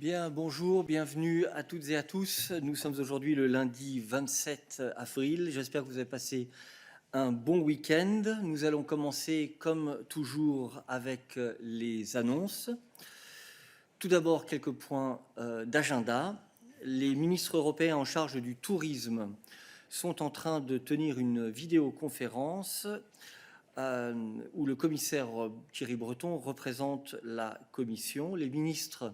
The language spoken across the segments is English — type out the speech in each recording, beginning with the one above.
Bien, bonjour, bienvenue à toutes et à tous. Nous sommes aujourd'hui le lundi 27 avril. J'espère que vous avez passé un bon week-end. Nous allons commencer comme toujours avec les annonces. Tout d'abord, quelques points d'agenda. Les ministres européens en charge du tourisme sont en train de tenir une vidéoconférence où le commissaire Thierry Breton représente la Commission. Les ministres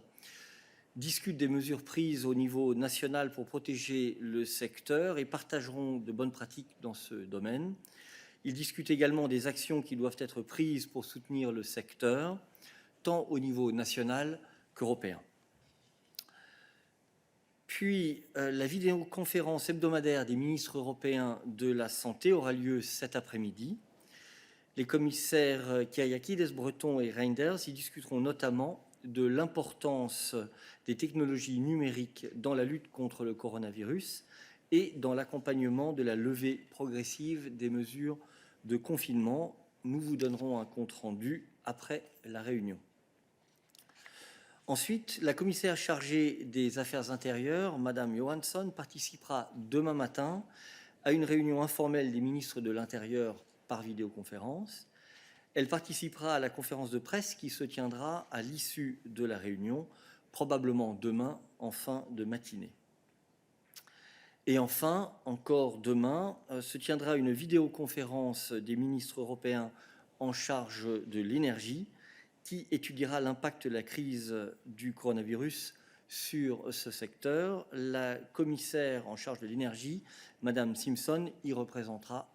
discutent des mesures prises au niveau national pour protéger le secteur et partageront de bonnes pratiques dans ce domaine. Ils discutent également des actions qui doivent être prises pour soutenir le secteur, tant au niveau national qu'européen. Puis, la vidéoconférence hebdomadaire des ministres européens de la Santé aura lieu cet après-midi. Les commissaires Kyriakides, Breton et Reinders y discuteront notamment de l'importance des technologies numériques dans la lutte contre le coronavirus et dans l'accompagnement de la levée progressive des mesures de confinement. Nous vous donnerons un compte-rendu après la réunion. Ensuite, la commissaire chargée des Affaires intérieures, Madame Johansson, participera demain matin à une réunion informelle des ministres de l'Intérieur par vidéoconférence. Elle participera à la conférence de presse qui se tiendra à l'issue de la réunion, probablement demain en fin de matinée. Et enfin, encore demain, se tiendra une vidéoconférence des ministres européens en charge de l'énergie qui étudiera l'impact de la crise du coronavirus sur ce secteur. La commissaire en charge de l'énergie, Madame Simpson, y représentera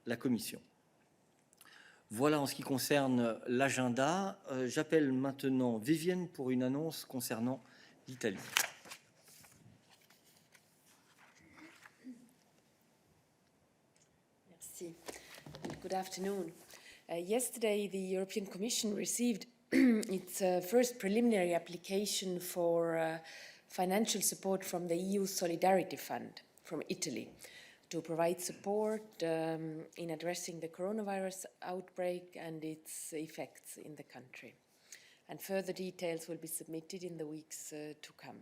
la Commission. Voilà en ce qui concerne l'agenda. J'appelle maintenant Vivienne pour une annonce concernant l'Italie. Merci. Good afternoon. Yesterday, the European Commission received its first preliminary application for financial support from the EU Solidarity Fund from Italy to provide support in addressing the coronavirus outbreak and its effects in the country. And further details will be submitted in the weeks to come.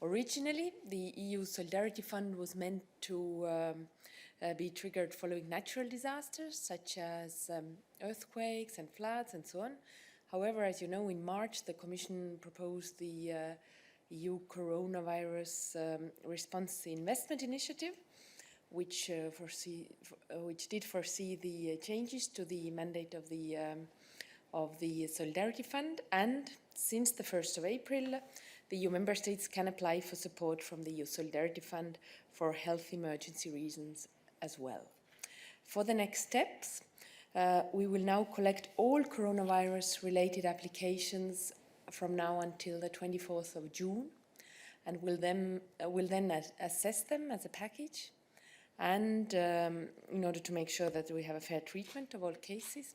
Originally, the EU Solidarity Fund was meant to be triggered following natural disasters such as earthquakes and floods and so on. However, as you know, in March, the Commission proposed the EU Coronavirus Response Investment Initiative, which did foresee the changes to the mandate of the Solidarity Fund, and since the 1st of April, the EU member states can apply for support from the EU Solidarity Fund for health emergency reasons as well. For the next steps, we will now collect all coronavirus-related applications from now until the 24th of June, and will then assess them as a package. And in order to make sure that we have a fair treatment of all cases.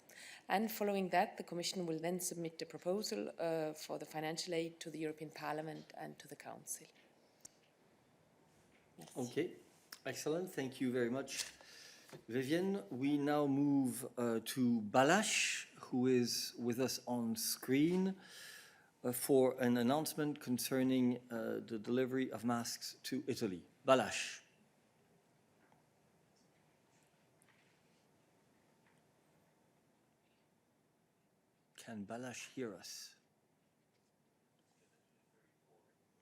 And following that, the Commission will then submit a proposal for the financial aid to the European Parliament and to the Council. Merci. Okay, excellent. Thank you very much, Vivienne. We now move to Balázs, who is with us on screen for an announcement concerning the delivery of masks to Italy. Balázs. Can Balázs hear us?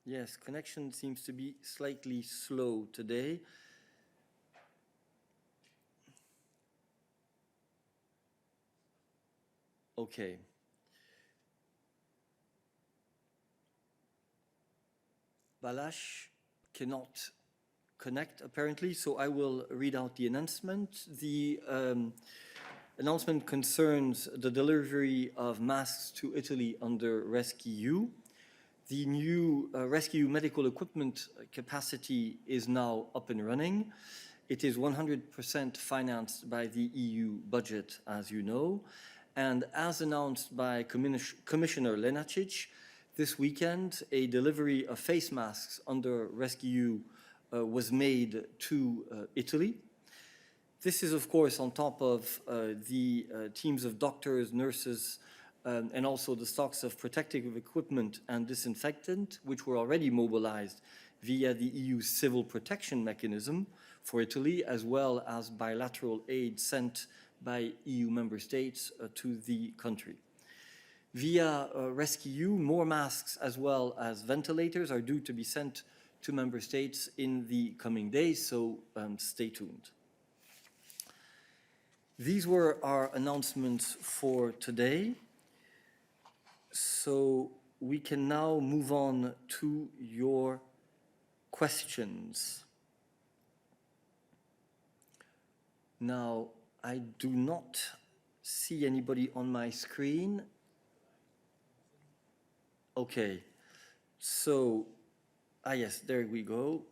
Yes, connection seems to be slightly slow today. Okay. Balázs cannot connect apparently, so I will read out the announcement. The announcement concerns the delivery of masks to Italy under RescEU. The new RescEU medical equipment capacity is now up and running. It is 100% financed by the EU budget, as you know. And as announced by Commissioner Lenarčič, this weekend, a delivery of face masks under RescEU was made to Italy. This is, of course, on top of the teams of doctors, nurses, and also the stocks of protective equipment and disinfectant, which were already mobilized via the EU civil protection mechanism for Italy, as well as bilateral aid sent by EU member states to the country. Via rescEU, more masks as well as ventilators are due to be sent to member states in the coming days, so stay tuned. These were our announcements for today. So we can now move on to your questions. Now, I do not see anybody on my screen. Okay, so, yes, there we go.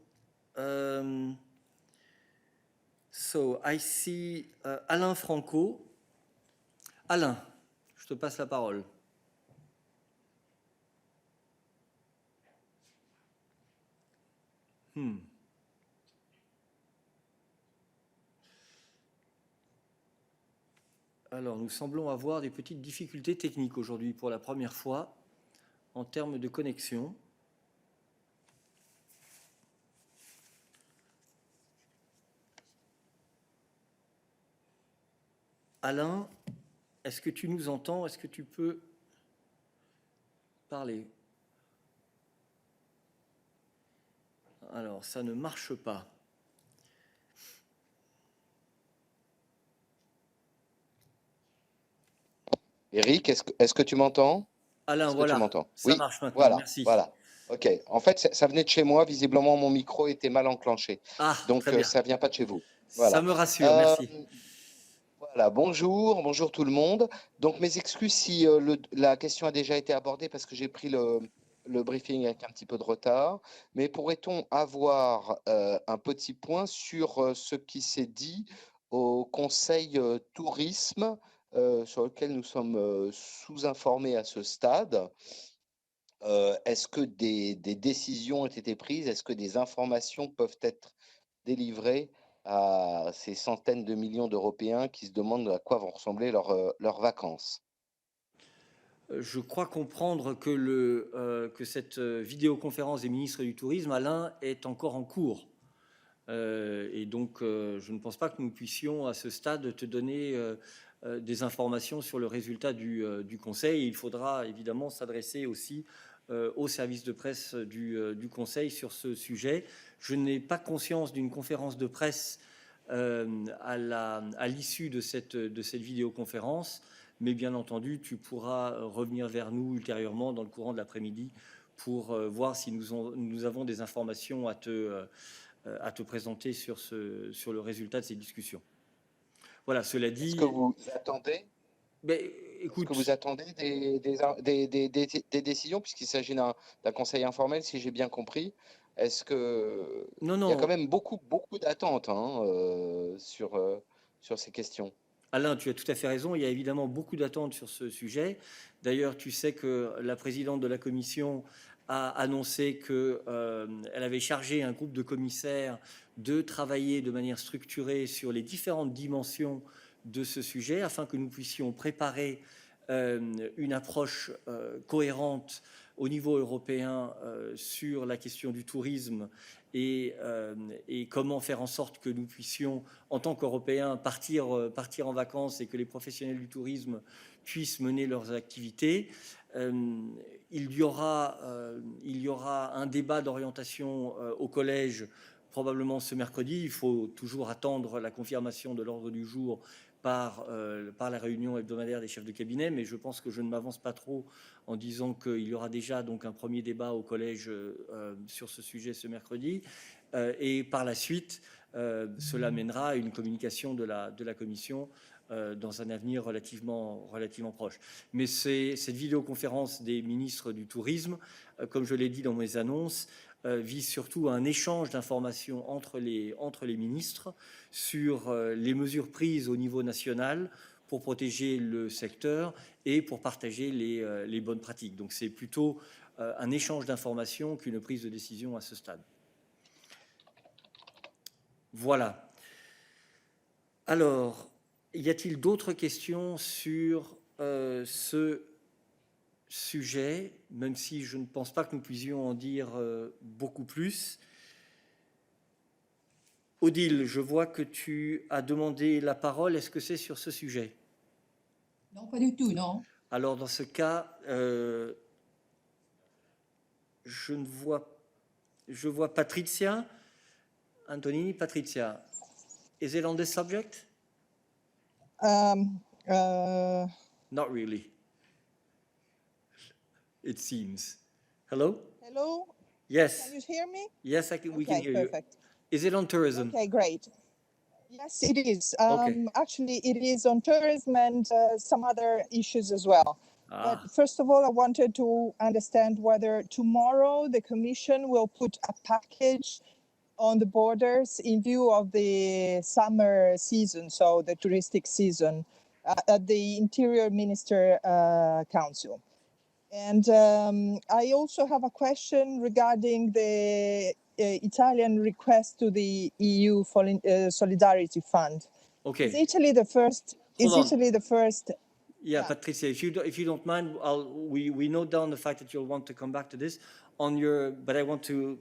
So I see Alain Franco. Alain, je te passe la parole. Alors, nous semblons avoir des petites difficultés techniques aujourd'hui pour la première fois en termes de connexion. Alain, est-ce que tu nous entends? Est-ce que tu peux parler? Alors, ça ne marche pas. Eric, est-ce que tu m'entends? Alain, Est-ce voilà, que tu m'entends? ça Oui, marche maintenant, voilà, merci. voilà. OK. En fait, ça venait de chez moi. Visiblement, mon micro était mal enclenché. Ah, Donc, très bien. ça ne vient pas de chez vous. Ça Voilà. me rassure, merci. Voilà, bonjour tout le monde. Donc, mes excuses si la question a déjà été abordée parce que j'ai pris le briefing avec un petit peu de retard. Mais pourrait-on avoir un petit point sur ce qui s'est dit au Conseil tourisme sur lequel nous sommes sous-informés à ce stade? Est-ce que des décisions ont été prises? Est-ce que des informations peuvent être délivrées à ces centaines de millions d'Européens qui se demandent à quoi vont ressembler leurs vacances? Je crois comprendre que cette vidéoconférence des ministres du Tourisme, Alain, est encore en cours. Et donc, je ne pense pas que nous puissions, à ce stade, te donner des informations sur le résultat du Conseil. Et il faudra évidemment s'adresser aussi au service de presse du Conseil sur ce sujet. Je n'ai pas conscience d'une conférence de presse à l'issue de cette vidéoconférence, mais bien entendu, tu pourras revenir vers nous ultérieurement dans le courant de l'après-midi pour voir si nous avons des informations à te présenter sur le résultat de ces discussions. Voilà, cela dit... Est-ce que vous attendez, écoute, des décisions, puisqu'il s'agit d'un conseil informel, si j'ai bien compris? Est-ce que non, il y a quand non, même beaucoup d'attentes sur ces questions? Alain, tu as tout à fait raison. Il y a évidemment beaucoup d'attentes sur ce sujet. D'ailleurs, tu sais que la présidente de la Commission a annoncé qu'elle avait chargé un groupe de commissaires de travailler de manière structurée sur les différentes dimensions de ce sujet afin que nous puissions préparer une approche cohérente au niveau européen sur la question du tourisme et comment faire en sorte que nous puissions, en tant qu'Européens, partir en vacances et que les professionnels du tourisme puissent mener leurs activités. Il y aura un débat d'orientation au collège probablement ce mercredi. Il faut toujours attendre la confirmation de l'ordre du jour par la réunion hebdomadaire des chefs de cabinet, mais je pense que je ne m'avance pas trop en disant qu'il y aura déjà donc un premier débat au collège sur ce sujet ce mercredi, et par la suite, cela mènera à une communication de la Commission dans un avenir relativement proche. Mais cette vidéoconférence des ministres du tourisme, comme je l'ai dit dans mes annonces, vise surtout à un échange d'informations entre les ministres sur les mesures prises au niveau national pour protéger le secteur et pour partager les bonnes pratiques. Donc c'est plutôt un échange d'informations qu'une prise de décision à ce stade. Voilà. Alors, y a-t-il d'autres questions sur ce sujet, même si je ne pense pas que nous puissions en dire beaucoup plus. Odile, je vois que tu as demandé la parole. Est-ce que c'est sur ce sujet? Non, pas du tout, non. Alors, dans ce cas, je vois Patrizia. Antonini, Patrizia. Is it on this subject? Not really. It seems. Hello? Hello, Yes. can you hear me? Yes, we can hear Perfect. you. Is it on tourism? Okay, great. Yes, it is. Okay. Actually, it is on tourism and some other issues as well. Ah, But first of all, I wanted to understand whether tomorrow the Commission will put a package on the borders in view of the summer season, so the touristic season, at the Interior Minister Council. And I also have a question regarding the Italian request to the EU Solidarity Fund. okay. Is Italy the first? Hold Is on. Italy the first? Yeah, Yeah. Patricia, if you don't mind, we note down the fact that you'll want to come back to this on your. But I want to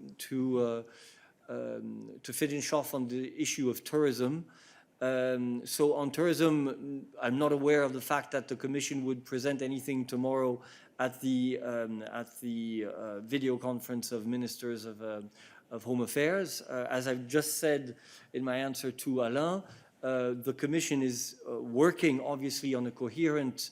finish off on the issue of tourism. So on tourism, I'm not aware of the fact that the Commission would present anything tomorrow at the video conference of ministers of Home Affairs. As I've just said in my answer to Alain, the Commission is working obviously on a coherent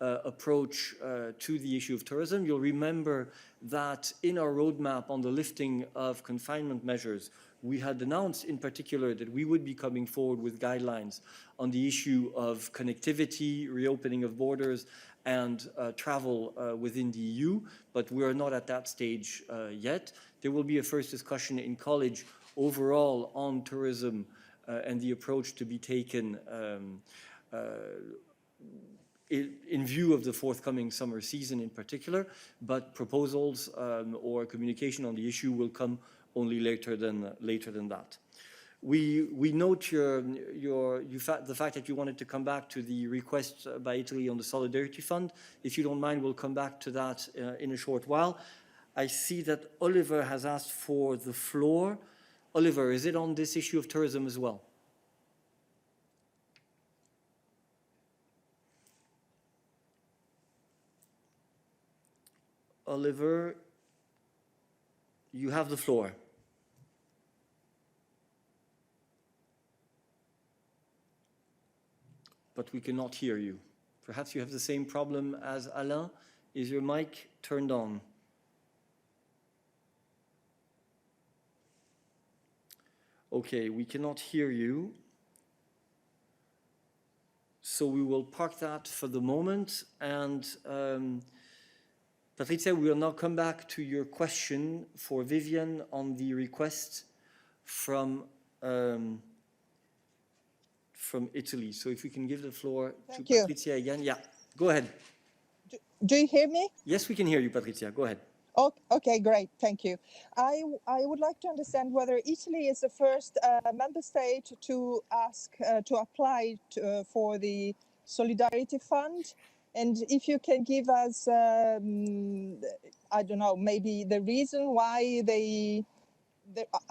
approach to the issue of tourism. You'll remember that in our roadmap on the lifting of confinement measures, we had announced in particular that we would be coming forward with guidelines on the issue of connectivity, reopening of borders, and travel within the EU, but we are not at that stage yet. There will be a first discussion in college overall on tourism and the approach to be taken in view of the forthcoming summer season in particular, but proposals or communication on the issue will come only later than that. We note the fact that you wanted to come back to the request by Italy on the Solidarity Fund. If you don't mind, we'll come back to that in a short while. I see that Oliver has asked for the floor. Oliver, is it on this issue of tourism as well? Oliver, you have the floor. But we cannot hear you. Perhaps you have the same problem as Alain. Is your mic turned on? Okay, we cannot hear you. So we will park that for the moment. And Patrizia, we will now come back to your question for Vivian on the request from Italy. So if we can give the floor to Patrizia again. Yeah, go ahead. Do you hear me? Yes, we can hear you, Patrizia. Go ahead. Okay, great. Thank you. I would like to understand whether Italy is the first member state to ask to apply for the Solidarity Fund, and if you can give us, I don't know, maybe the reason why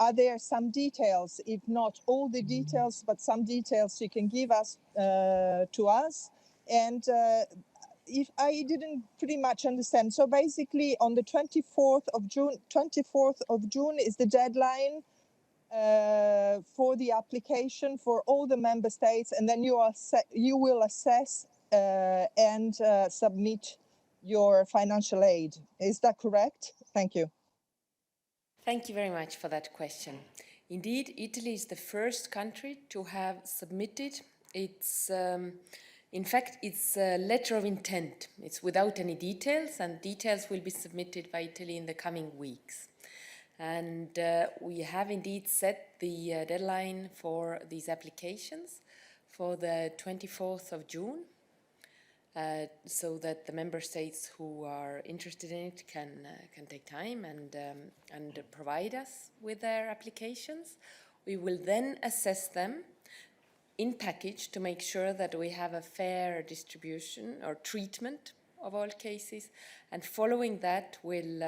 are there some details, if not all the details, but some details you can give us to us, and. If I didn't pretty much understand, so basically on the 24th of June is the deadline for the application for all the member states, and then you will assess and submit your financial aid. Is that correct? Thank you. Thank you very much for that question. Indeed, Italy is the first country to have submitted its in fact, it's a letter of intent. It's without any details, and details will be submitted by Italy in the coming weeks. And we have indeed set the deadline for these applications for the 24th of June, so that the member states who are interested in it can take time and provide us with their applications. We will then assess them in package to make sure that we have a fair distribution or treatment of all cases, and following that will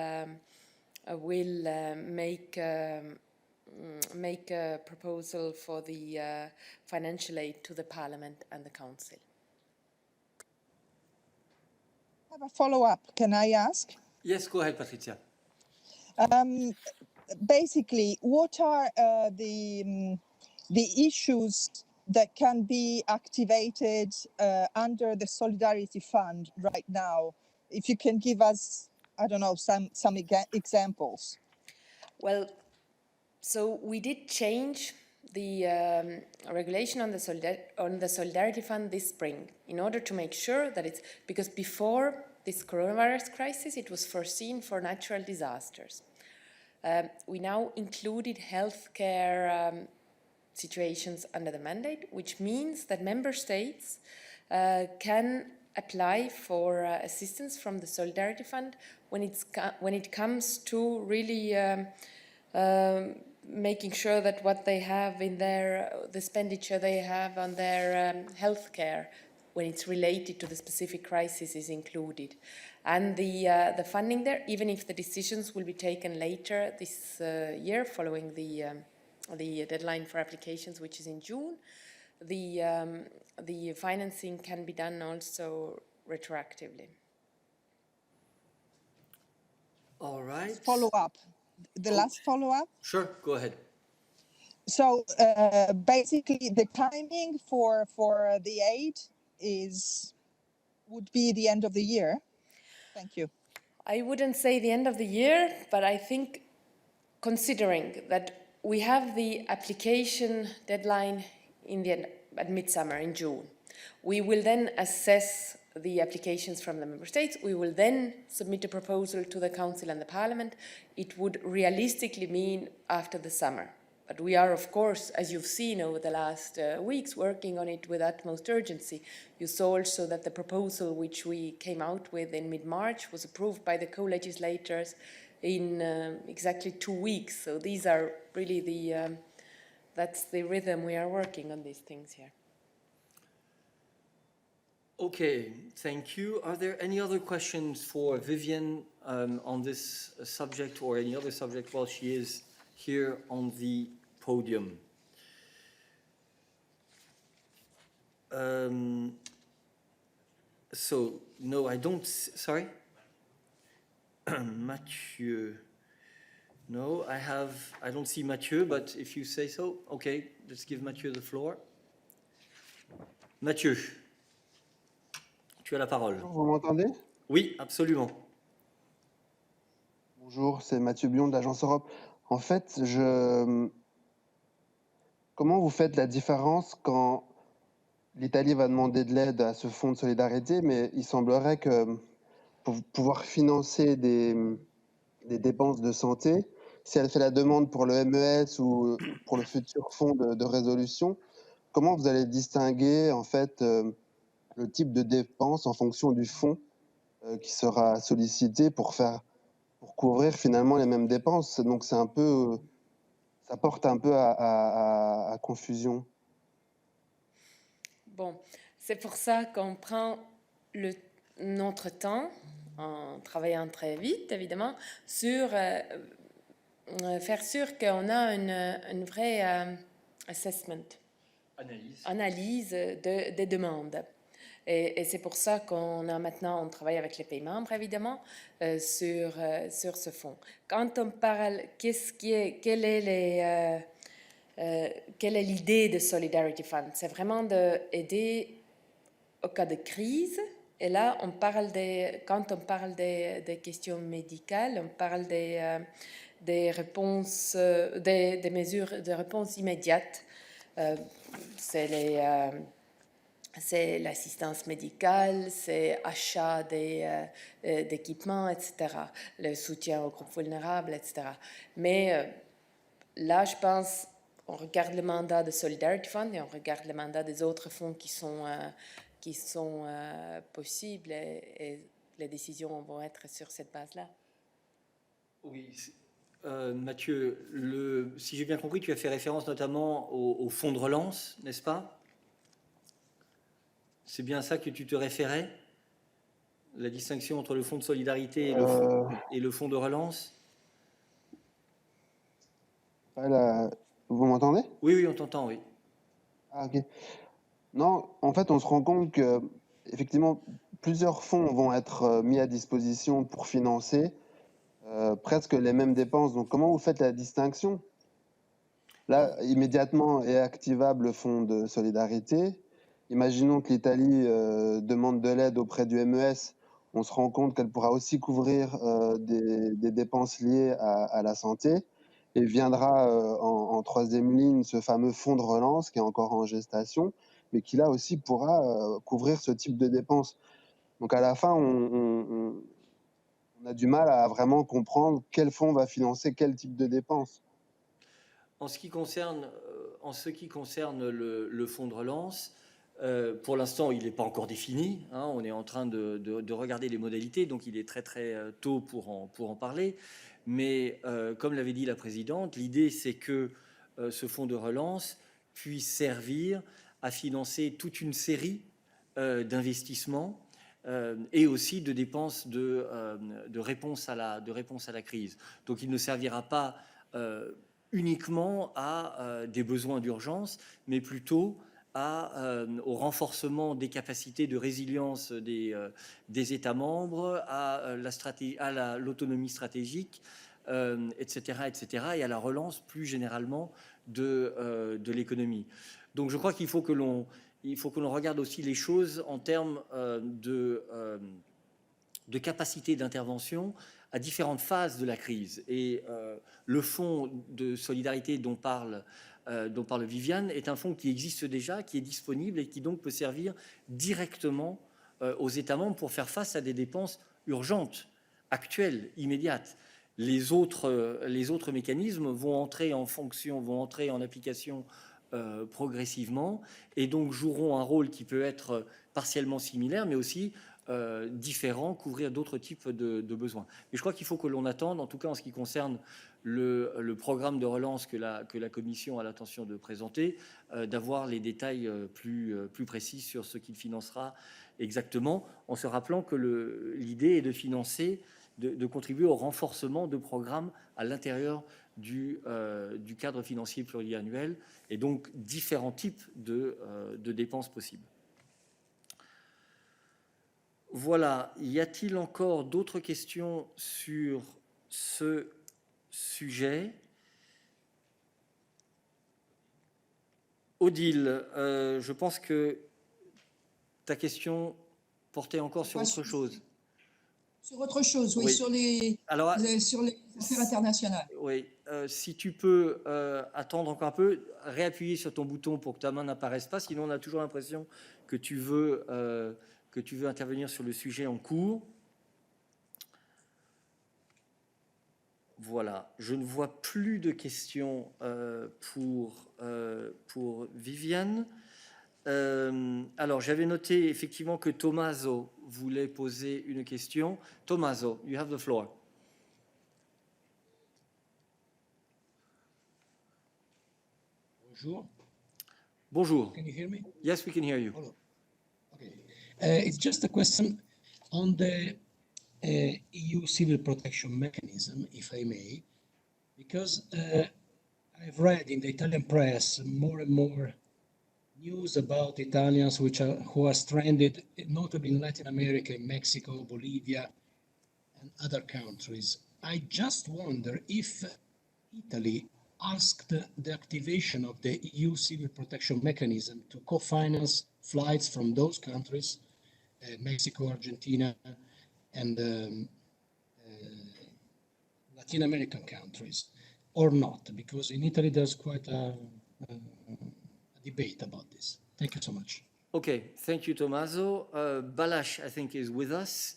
make a proposal for the financial aid to the Parliament and the Council. I have a follow-up. Can I ask? Yes, go ahead, Patricia. Basically, what are the issues that can be activated under the Solidarity Fund right now? If you can give us, I don't know, some examples. Well, so we did change the regulation on the Solidarity Fund this spring in order to make sure that it's, because before this coronavirus crisis, it was foreseen for natural disasters. We now included healthcare situations under the mandate, which means that member states can apply for assistance from the Solidarity Fund when it comes to really making sure that what they have in the expenditure they have on their healthcare, when it's related to the specific crisis, is included. And the funding there, even if the decisions will be taken later this year following the deadline for applications, which is in June, the financing can be done also retroactively. All right. Follow-up. The last follow-up. Sure, go ahead. So basically, the timing for the aid would be the end of the year. Thank you. I wouldn't say the end of the year, but I think considering that we have the application deadline at midsummer in June, we will then assess the applications from the member states. We will then submit a proposal to the Council and the Parliament. It would realistically mean after the summer. But we are, of course, as you've seen over the last weeks, working on it with utmost urgency. You saw also that the proposal which we came out with in mid-March was approved by the co-legislators in exactly 2 weeks. So these are really that's the rhythm we are working on these things here. Okay, thank you. Are there any other questions for Viviane on this subject or any other subject while she is here on the podium? So, no, I don't, sorry? Mathieu. No, I don't see Mathieu, but if you say so, okay, let's give Mathieu the floor. Mathieu, tu as la parole. Vous m'entendez? Oui, absolument. Bonjour, c'est Mathieu Bion de l'Agence Europe. En fait, comment vous faites la différence quand l'Italie va demander de l'aide à ce fonds de solidarité, mais il semblerait que pour pouvoir financer des dépenses de santé, si elle fait la demande pour le MES ou pour le futur fonds de résolution, comment vous allez distinguer en fait le type de dépenses en fonction du fonds qui sera sollicité pour couvrir finalement les mêmes dépenses? Donc c'est un peu, ça porte un peu à confusion. Bon, c'est pour ça qu'on prend notre temps, en travaillant très vite, évidemment, sur faire sûr qu'on a une vraie assessment, analyse des demandes. Et c'est pour ça on travaille avec les pays membres, évidemment, sur ce fonds. Quand on parle, quelle est l'idée de Solidarity Fund? C'est vraiment d'aider au cas de crise. Et là, quand on parle des questions médicales, on parle des réponses, des mesures de réponse immédiate. C'est l'assistance médicale, c'est achat d'équipements, etc., le soutien aux groupes vulnérables, etc. Mais là, je pense, on regarde le mandat de Solidarity Fund et on regarde le mandat des autres fonds qui sont possibles et les décisions vont être sur cette base-là. Oui, Mathieu, si j'ai bien compris, tu as fait référence notamment au fonds de relance, n'est-ce pas? C'est bien ça que tu te référais? La distinction entre le fonds de solidarité et le fonds de relance? Vous m'entendez? Oui, oui, on t'entend, oui. Ah, ok. Non, en fait, on se rend compte que, effectivement, plusieurs fonds vont être mis à disposition pour financer presque les mêmes dépenses. Donc, comment vous faites la distinction? Là, immédiatement est activable le fonds de solidarité. Imaginons que l'Italie demande de l'aide auprès du MES. On se rend compte qu'elle pourra aussi couvrir des dépenses liées à la santé. Et viendra en troisième ligne ce fameux fonds de relance qui est encore en gestation, mais qui là aussi pourra couvrir ce type de dépenses. Donc à la fin, on a du mal à vraiment comprendre quel fonds va financer quel type de dépenses. En ce qui concerne le fonds de relance, pour l'instant, il n'est pas encore défini. Hein, on est en train de regarder les modalités, donc il est très très tôt pour en parler. Mais comme l'avait dit la présidente, l'idée c'est que ce fonds de relance puisse servir à financer toute une série d'investissements et aussi de dépenses de réponse à la crise. Donc il ne servira pas uniquement à des besoins d'urgence, mais plutôt au renforcement des capacités de résilience des États membres, à l'autonomie stratégique, etc., etc., et à la relance plus généralement de l'économie. Donc je crois qu'il faut que l'on regarde aussi les choses en termes de capacité d'intervention à différentes phases de la crise. Et le fonds de solidarité dont parle Viviane est un fonds qui existe déjà, qui est disponible et qui donc peut servir directement aux États membres pour faire face à des dépenses urgentes, actuelles, immédiates. Les autres mécanismes vont entrer en application progressivement et donc joueront un rôle qui peut être partiellement similaire, mais aussi différents, couvrir d'autres types de besoins. Mais je crois qu'il faut que l'on attende, en tout cas en ce qui concerne le programme de relance que la Commission a l'intention de présenter, d'avoir les détails plus précis sur ce qu'il financera exactement, en se rappelant que l'idée est de financer, de contribuer au renforcement de programmes à l'intérieur du cadre financier pluriannuel, et donc différents types de dépenses possibles. Voilà, y a-t-il encore d'autres questions sur ce sujet? Odile, je pense que ta question portait encore sur autre chose. Sur autre chose, oui, Oui. sur les affaires internationales. Oui, si tu peux attendre encore un peu, réappuyer sur ton bouton pour que ta main n'apparaisse pas, sinon on a toujours l'impression que tu veux intervenir sur le sujet en cours. Voilà, je ne vois plus de questions pour Viviane. Alors, j'avais noté effectivement que Tommaso voulait poser une question. Tommaso, you have the floor. Bonjour. Bonjour. Can you hear me? Yes, we can hear you. Hello. Okay. It's just a question on the EU civil protection mechanism, if I may, because I've read in the Italian press more and more news about Italians who are stranded, notably in Latin America, in Mexico, Bolivia, and other countries. I just wonder if Italy asked the activation of the EU civil protection mechanism to co-finance flights from those countries, Mexico, Argentina, and Latin American countries, or not, because in Italy there's quite a debate about this. Thank you so much. Okay, thank you, Tommaso. Balázs, I think, is with us.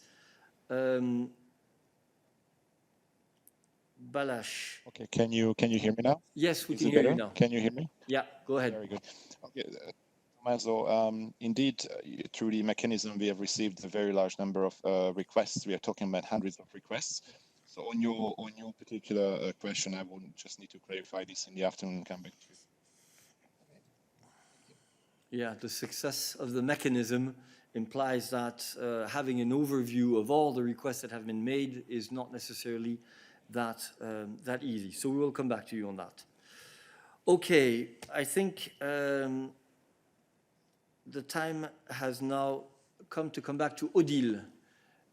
Balázs. Okay, can you hear me now? Yes, we Is can it hear better? you now. Can you hear me? Yeah, go ahead. Very good. Okay, Tommaso, indeed, through the mechanism, we have received a very large number of requests. We are talking about hundreds of requests. So on your particular question, I will just need to clarify this in the afternoon and come back to you. Yeah, the success of the mechanism implies that having an overview of all the requests that have been made is not necessarily that easy. So we will come back to you on that. Okay, I think the time has now come to come back to Odile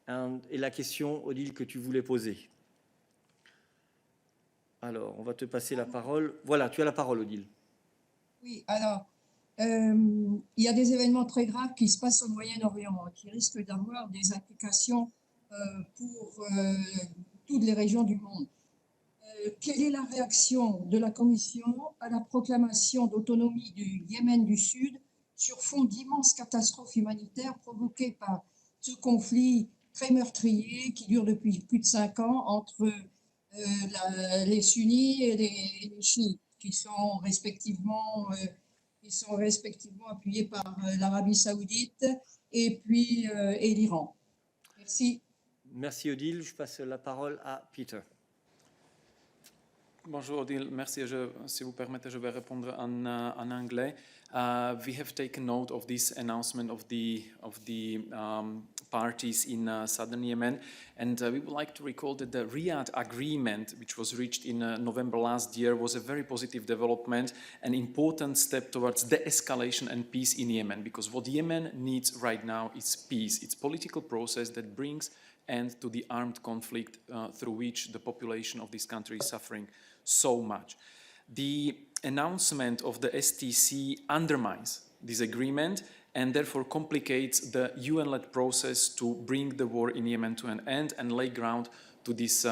et la question, Odile, que tu voulais poser. Alors, on va te passer la parole. Voilà, tu as la parole, Odile. Oui, alors, il y a des événements très graves qui se passent au Moyen-Orient, qui risquent d'avoir des implications pour toutes les régions du monde. Quelle est la réaction de la Commission à la proclamation d'autonomie du Yémen du Sud sur fond d'immenses catastrophes humanitaires provoquées par ce conflit très meurtrier qui dure depuis plus de 5 ans entre les sunnis et les chiites, qui sont respectivement appuyés par l'Arabie Saoudite et puis et l'Iran. Merci. Merci Odile. Je passe la parole à Peter. Bonjour Odile, merci. Si vous permettez, je vais répondre en anglais. We have taken note of this announcement of the parties in southern Yemen, and we would like to recall that the Riyadh Agreement, which was reached in November last year, was a very positive development, an important step towards de-escalation and peace in Yemen, because what Yemen needs right now is peace. It's a political process that brings end to the armed conflict through which the population of this country is suffering so much. The announcement of the STC undermines this agreement and therefore complicates the UN-led process to bring the war in Yemen to an end and lay ground to these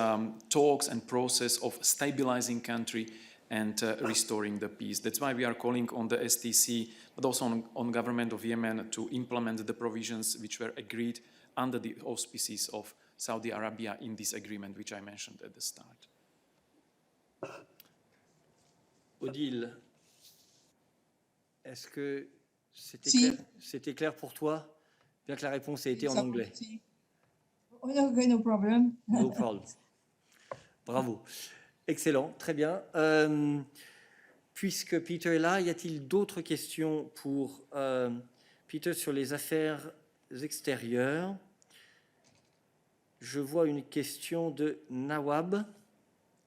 talks and process of stabilizing country and restoring the peace. That's why we are calling on the STC, but also on government of Yemen to implement the provisions which were agreed under the auspices of Saudi Arabia in this agreement, which I mentioned at the start. Odile, est-ce que Si. c'était clair pour toi, bien que la réponse ait été en anglais? Okay, no problem. No problem. Bravo. Excellent, très bien. Puisque Peter est là, y a-t-il d'autres questions pour Peter sur les affaires extérieures? Je vois une question de Nawab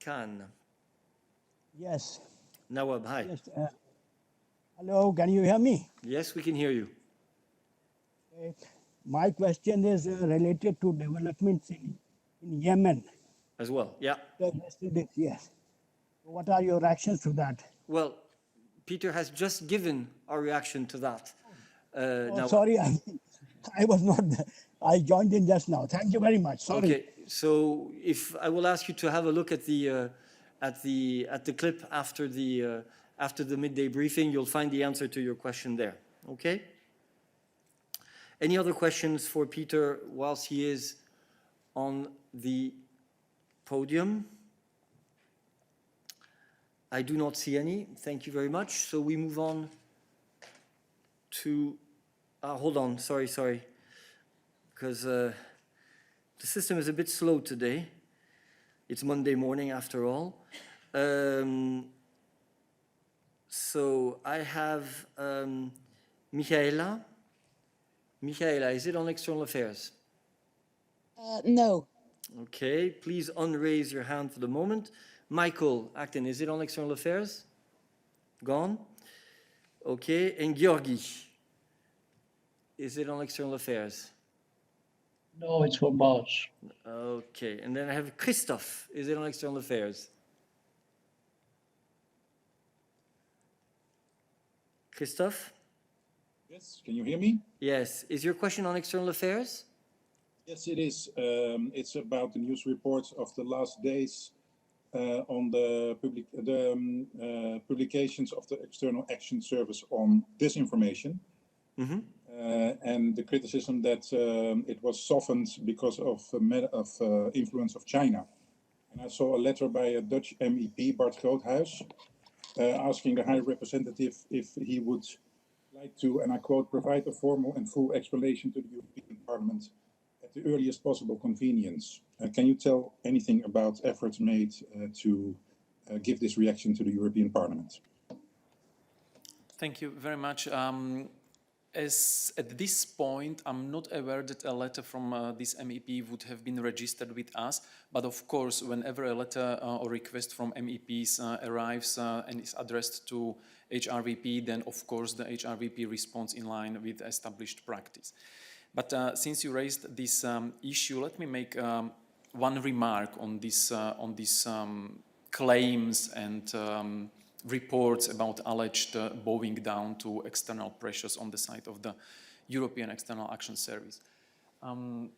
Khan. Yes. Nawab, hi. Yes. Hello, can you hear me? Yes, we can hear you. My question is related to developments in Yemen. As well, yeah. Yes. What are your reactions to that? Well, Peter has just given our reaction to that. Now, sorry, I was not. I joined in just now. Thank you very much. Sorry. Okay, so if I will ask you to have a look at the clip after the midday briefing, you'll find the answer to your question there. Okay. Any other questions for Peter whilst he is on the podium? I do not see any. Thank you very much. So we move on to. Hold on. Sorry. Because the system is a bit slow today. It's Monday morning after all. So I have Michaela. Michaela, is it on External Affairs? No. Okay, please unraise your hand for the moment. Michael Acton, is it on External Affairs? Gone? Okay, and Georgi, is it on External Affairs? No, it's for Bosch. Okay, and then I have Christophe. Is it on External Affairs? Christophe? Yes, can you hear me? Yes. Is your question on External Affairs? Yes, it is. It's about the news reports of the last days on the publications of the External Action Service on disinformation. Mm-hmm. And the criticism that it was softened because of influence of China. And I saw a letter by a Dutch MEP, Bart Groothuis, asking the High Representative if he would like to, and I quote, provide a formal and full explanation to the European Parliament at the earliest possible convenience. Can you tell anything about efforts made to give this reaction to the European Parliament? Thank you very much. As at this point, I'm not aware that a letter from this MEP would have been registered with us. But of course, whenever a letter or request from MEPs arrives and is addressed to HRVP, then of course the HRVP responds in line with established practice. But since you raised this issue, let me make one remark on these claims and reports about alleged bowing down to external pressures on the side of the European External Action Service.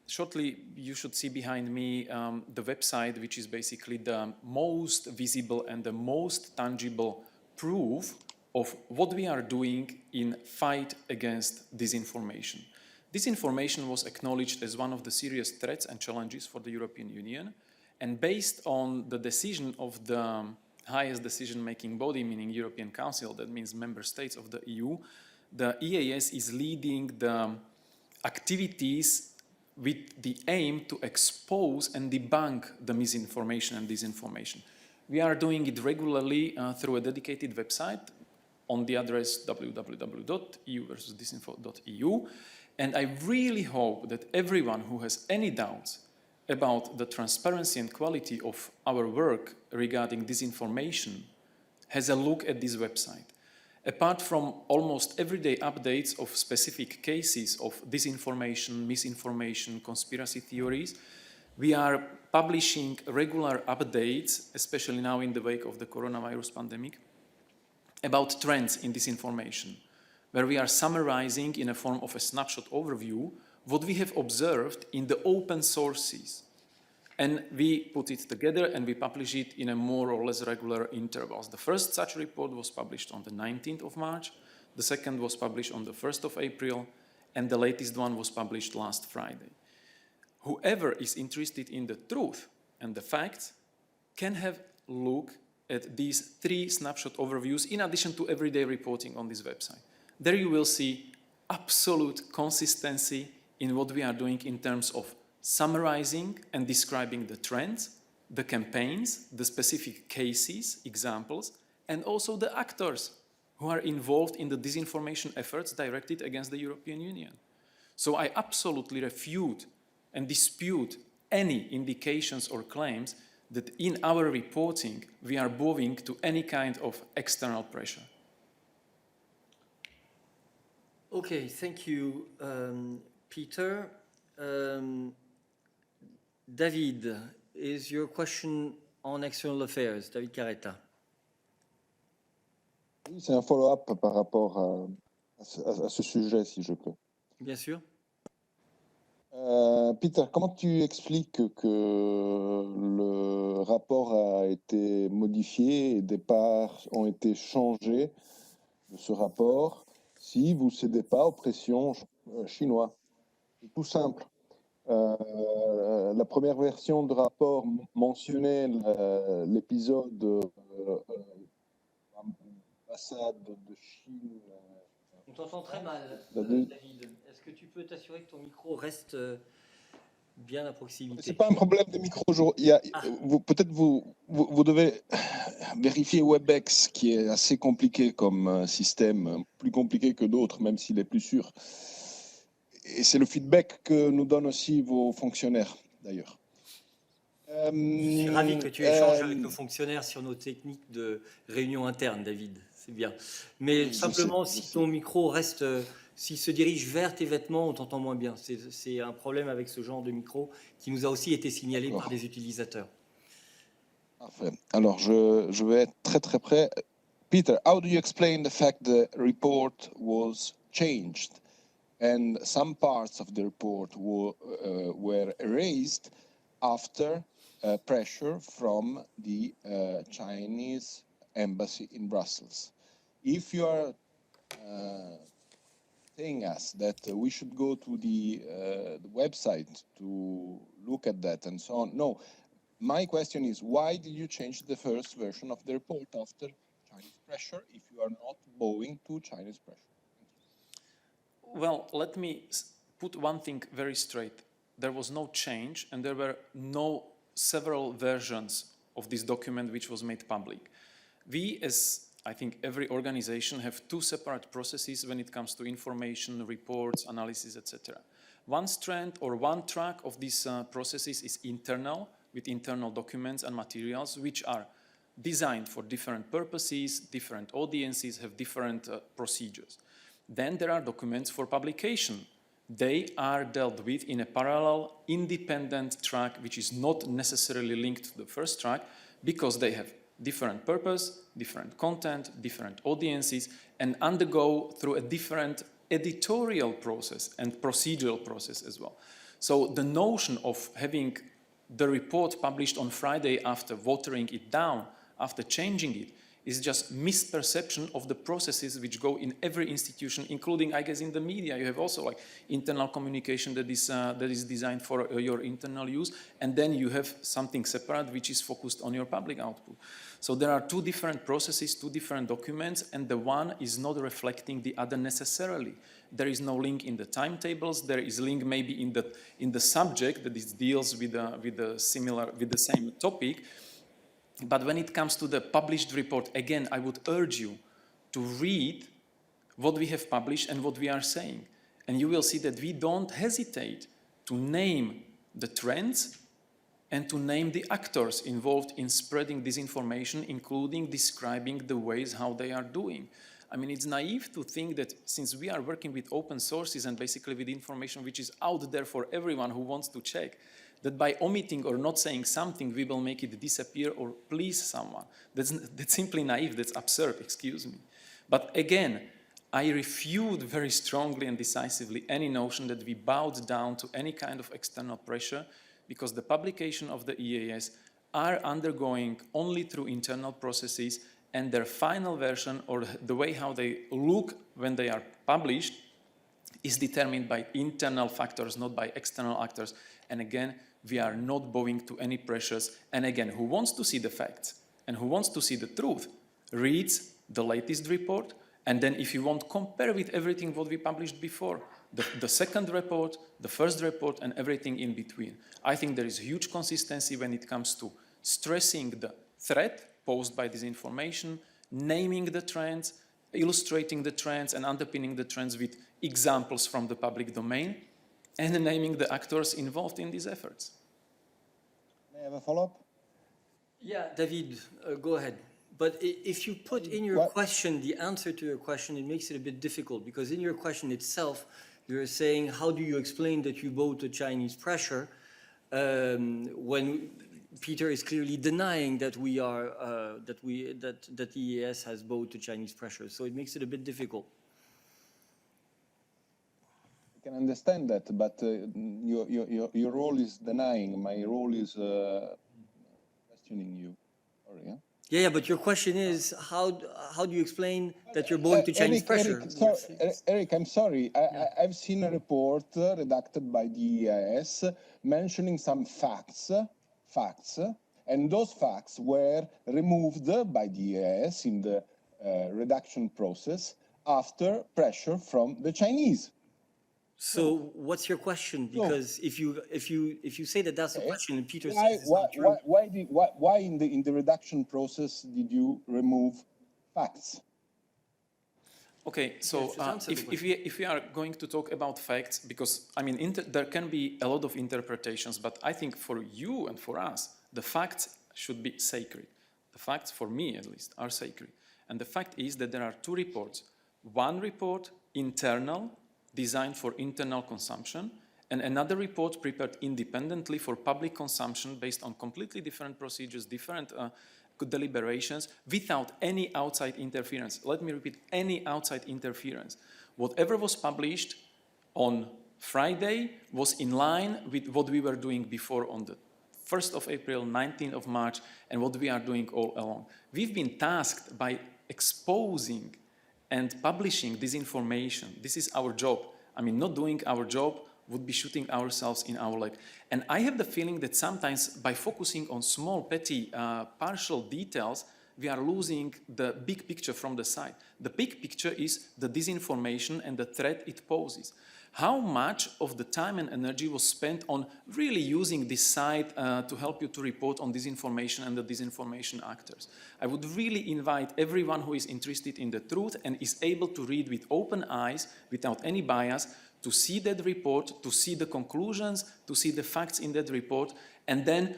Shortly, you should see behind me the website, which is basically the most visible and the most tangible proof of what we are doing in fight against disinformation. Disinformation was acknowledged as one of the serious threats and challenges for the European Union, and based on the decision of the highest decision-making body, meaning European Council, that means member states of the EU, the EAS is leading the activities with the aim to expose and debunk the misinformation and disinformation. We are doing it regularly through a dedicated website on the address www.eu-disinfo.eu, and I really hope that everyone who has any doubts about the transparency and quality of our work regarding disinformation has a look at this website. Apart from almost everyday updates of specific cases of disinformation, misinformation, conspiracy theories, we are publishing regular updates, especially now in the wake of the coronavirus pandemic, about trends in disinformation, where we are summarizing in a form of a snapshot overview what we have observed in the open sources. And we put it together and we publish it in a more or less regular intervals. The first such report was published on the 19th of March, the second was published on the 1st of April, and the latest one was published last Friday. Whoever is interested in the truth and the facts can have a look at these 3 snapshot overviews in addition to everyday reporting on this website. There you will see absolute consistency in what we are doing in terms of summarizing and describing the trends, the campaigns, the specific cases, examples, and also the actors who are involved in the disinformation efforts directed against the European Union. So I absolutely refute and dispute any indications or claims that in our reporting we are bowing to any kind of external pressure. Okay, thank you, Peter. David, is your question on external affairs? David Carretta. Oui, c'est un follow-up par rapport à ce sujet, si je peux. Bien sûr. Peter, comment tu expliques que le rapport a été modifié et des parts ont été changées de ce rapport si vous ne cédez pas aux pressions chinoises? C'est tout simple. La première version du rapport mentionnait l'épisode ambassade de Chine. On t'entend très mal, David. Est-ce que tu peux t'assurer que ton micro reste bien à proximité? C'est pas un problème de micro. Peut-être vous devez vérifier WebEx, qui est assez compliqué comme système, plus compliqué que d'autres, même s'il est plus sûr. Et c'est le feedback que nous donnent aussi vos fonctionnaires, d'ailleurs. Je suis ravi que tu échanges avec nos fonctionnaires sur nos techniques de réunion interne, David. C'est bien. Mais oui, simplement, si ton micro reste, s'il se dirige vers tes vêtements, on t'entend moins bien. C'est un problème avec ce genre de micro qui nous a aussi été signalé par des utilisateurs. Parfait. Alors, je vais être très, très près. Peter, how do you explain the fact the report was changed and some parts of the report were erased after pressure from the Chinese embassy in Brussels? If you are telling us that we should go to the website to look at that and so on, no. My question is, why did you change the first version of the report after Chinese pressure if you are not bowing to Chinese pressure? Well, let me put one thing very straight. There was no change and there were no several versions of this document which was made public. We, as I think every organization have two separate processes when it comes to information, reports, analysis, etc. One strand or one track of these processes is internal, with internal documents and materials, which are designed for different purposes, different audiences, have different procedures. Then there are documents for publication. They are dealt with in a parallel, independent track, which is not necessarily linked to the first track, because they have different purpose, different content, different audiences, and undergo through a different editorial process and procedural process as well. So the notion of having the report published on Friday after watering it down, after changing it, is just misperception of the processes which go in every institution, including, I guess, in the media. You have also like internal communication that is designed for your internal use, and then you have something separate which is focused on your public output. So there are two different processes, two different documents, and the one is not reflecting the other necessarily. There is no link in the timetables. There is link maybe in the subject that it deals with the same topic. But when it comes to the published report, again, I would urge you to read what we have published and what we are saying. And you will see that we don't hesitate to name the trends and to name the actors involved in spreading disinformation, including describing the ways how they are doing. I mean, it's naive to think that since we are working with open sources and basically with information which is out there for everyone who wants to check, that by omitting or not saying something, we will make it disappear or please someone. That's simply naive, that's absurd, excuse me. But again, I refute very strongly and decisively any notion that we bowed down to any kind of external pressure, because the publication of the EAS are undergoing only through internal processes, and their final version or the way how they look when they are published is determined by internal factors, not by external actors. And again, we are not bowing to any pressures. And again, who wants to see the facts and who wants to see the truth reads the latest report. And then if you want, compare with everything what we published before, the second report, the first report, and everything in between. I think there is huge consistency when it comes to stressing the threat posed by disinformation, naming the trends, illustrating the trends, and underpinning the trends with examples from the public domain, and naming the actors involved in these efforts. May I have a follow-up? Yeah, David, go ahead. But if you put in your question the answer to your question, it makes it a bit difficult, because in your question itself, you're saying, how do you explain that you bow to Chinese pressure when Peter is clearly denying that that the EAS has bowed to Chinese pressure? So it makes it a bit difficult. I can understand that, but your role is denying. My role is questioning you. Sorry, yeah? Yeah, but your question is, how do you explain that you're bowing to Chinese pressure? Eric, I'm sorry. I've seen a report redacted by the EAS mentioning some facts, and those facts were removed by the EAS in the redaction process after pressure from the Chinese. So what's your question? Because if you say that that's the question, and Peter says it's why, not true. Why in the redaction process did you remove facts? Okay, so if we are going to talk about facts, because I mean there can be a lot of interpretations, but I think for you and for us, the facts should be sacred. The facts, for me at least, are sacred. And the fact is that there are two reports. One report, internal, designed for internal consumption, and another report prepared independently for public consumption based on completely different procedures, different deliberations, without any outside interference. Let me repeat, any outside interference. Whatever was published on Friday was in line with what we were doing before on the 1st of April, 19th of March, and what we are doing all along. We've been tasked by exposing and publishing disinformation. This is our job. I mean, not doing our job would be shooting ourselves in our leg. And I have the feeling that sometimes by focusing on small, petty, partial details, we are losing the big picture from the side. The big picture is the disinformation and the threat it poses. how much of the time and energy was spent on really using this site to help you to report on disinformation and the disinformation actors. I would really invite everyone who is interested in the truth and is able to read with open eyes, without any bias, to see that report, to see the conclusions, to see the facts in that report, and then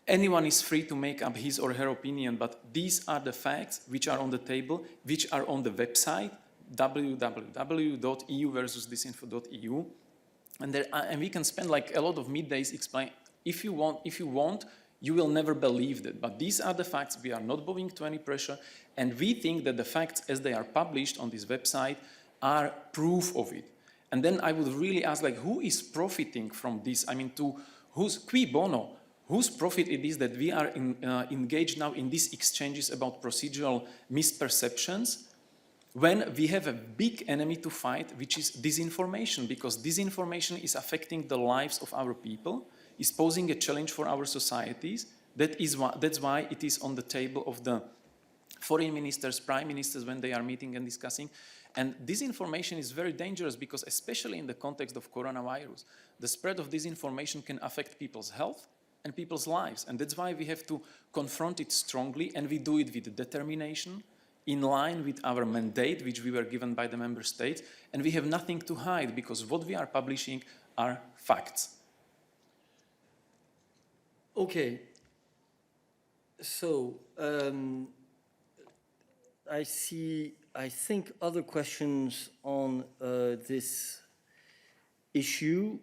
anyone is free to make up his or her opinion, but these are the facts which are on the table, which are on the website, www.eu-disinfo.eu, and we can spend like a lot of middays explaining. If you want, you will never believe that. But these are the facts. We are not bowing to any pressure, and we think that the facts, as they are published on this website, are proof of it. And then I would really ask, like, who is profiting from this? I mean, who's qui bono? Whose profit it is that we are engaged now in these exchanges about procedural misperceptions, when we have a big enemy to fight, which is disinformation, because disinformation is affecting the lives of our people, is posing a challenge for our societies. That's why it is on the table of the foreign ministers, prime ministers, when they are meeting and discussing. And disinformation is very dangerous because, especially in the context of coronavirus, the spread of disinformation can affect people's health and people's lives. And that's why we have to confront it strongly, and we do it with determination, in line with our mandate, which we were given by the member states, and we have nothing to hide because what we are publishing are facts. Okay. So, I think, other questions on this issue.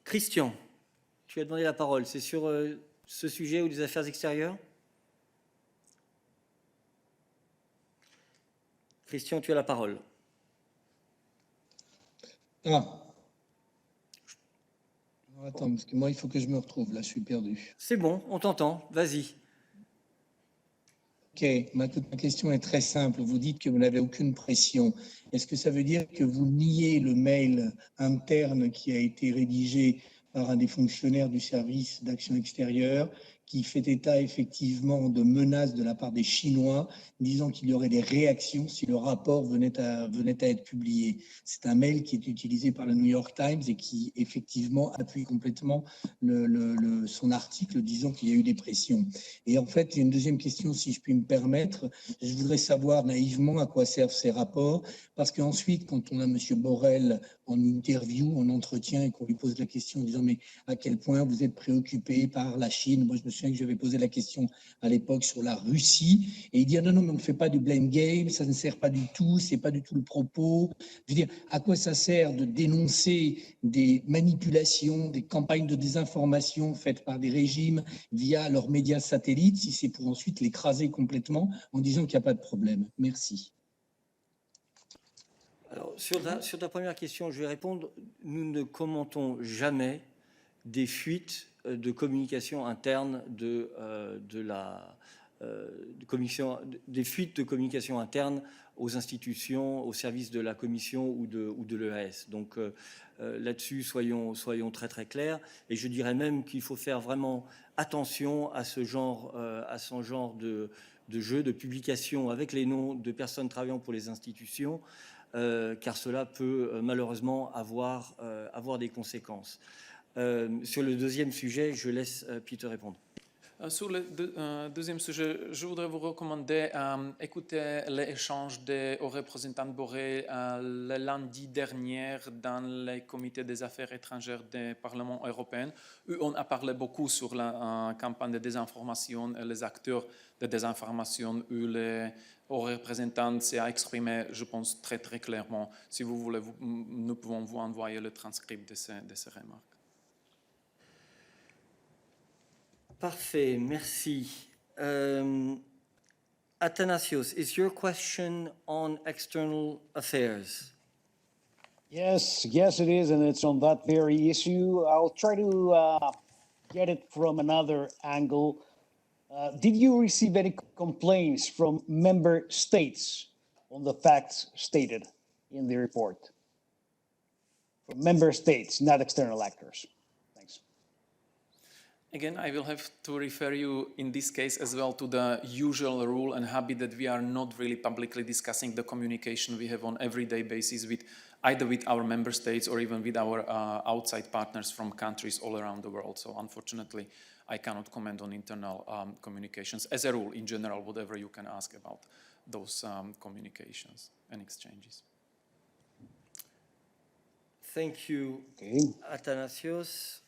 Christian, tu as demandé la parole. C'est sur ce sujet ou des affaires extérieures? Christian, tu as la parole. Attends, parce que moi, il faut que je me retrouve. Là, je suis perdu. C'est bon, on t'entend. Vas-y. Ok, ma question est très simple. Vous dites que vous n'avez aucune pression. Est-ce que ça veut dire que vous niez le mail interne qui a été rédigé par un des fonctionnaires du service d'action extérieure qui fait état effectivement de menaces de la part des Chinois, disant qu'il y aurait des réactions si le rapport venait à être publié? C'est un mail qui est utilisé par le New York Times et qui effectivement appuie complètement son article disant qu'il y a eu des pressions. Et en fait, il y a une deuxième question, si je puis me permettre. Je voudrais savoir naïvement à quoi servent ces rapports, parce qu'ensuite, quand on a M. Borrell en interview, en entretien, et qu'on lui pose la question en disant « mais à quel point vous êtes préoccupé par la Chine ?» Moi, je me souviens que j'avais posé la question à l'époque sur la Russie, et il dit « non, non, mais on ne fait pas du blame game, ça ne sert pas du tout, c'est pas du tout le propos. » Je veux dire, à quoi ça sert de dénoncer des manipulations, des campagnes de désinformation faites par des régimes via leurs médias satellites, si c'est pour ensuite l'écraser complètement en disant qu'il n'y a pas de problème? Merci. Alors, sur ta première question, je vais répondre. Nous ne commentons jamais des fuites de communication interne des fuites de communication interne aux institutions, aux services de la Commission ou de l'EAS. Donc là-dessus, soyons très très clairs. Et je dirais même qu'il faut faire vraiment attention à ce genre de jeu, de publication avec les noms de personnes travaillant pour les institutions, car cela peut malheureusement avoir des conséquences. Sur le deuxième sujet, je laisse Peter répondre. Sur le deuxième sujet, je voudrais vous recommander d'écouter l'échange aux représentants Borrell le lundi dernier dans le comité des affaires étrangères du Parlement européen, où on a parlé beaucoup sur la campagne de désinformation et les acteurs de désinformation, où les représentants s'est exprimé, je pense, très très clairement. Si vous voulez, nous pouvons vous envoyer le transcript de ces remarques. Parfait, merci. Athanasios, is your question on external affairs? Yes, it is, and it's on that very issue. I'll try to get it from another angle. Did you receive any complaints from member states on the facts stated in the report? From member states, not external actors. Thanks. Again, I will have to refer you in this case as well to the usual rule and habit that we are not really publicly discussing the communication we have on everyday basis with either with our member states or even with our outside partners from countries all around the world. So unfortunately, I cannot comment on internal communications. As a rule, in general, whatever you can ask about those communications and exchanges. Thank you, Athanasios.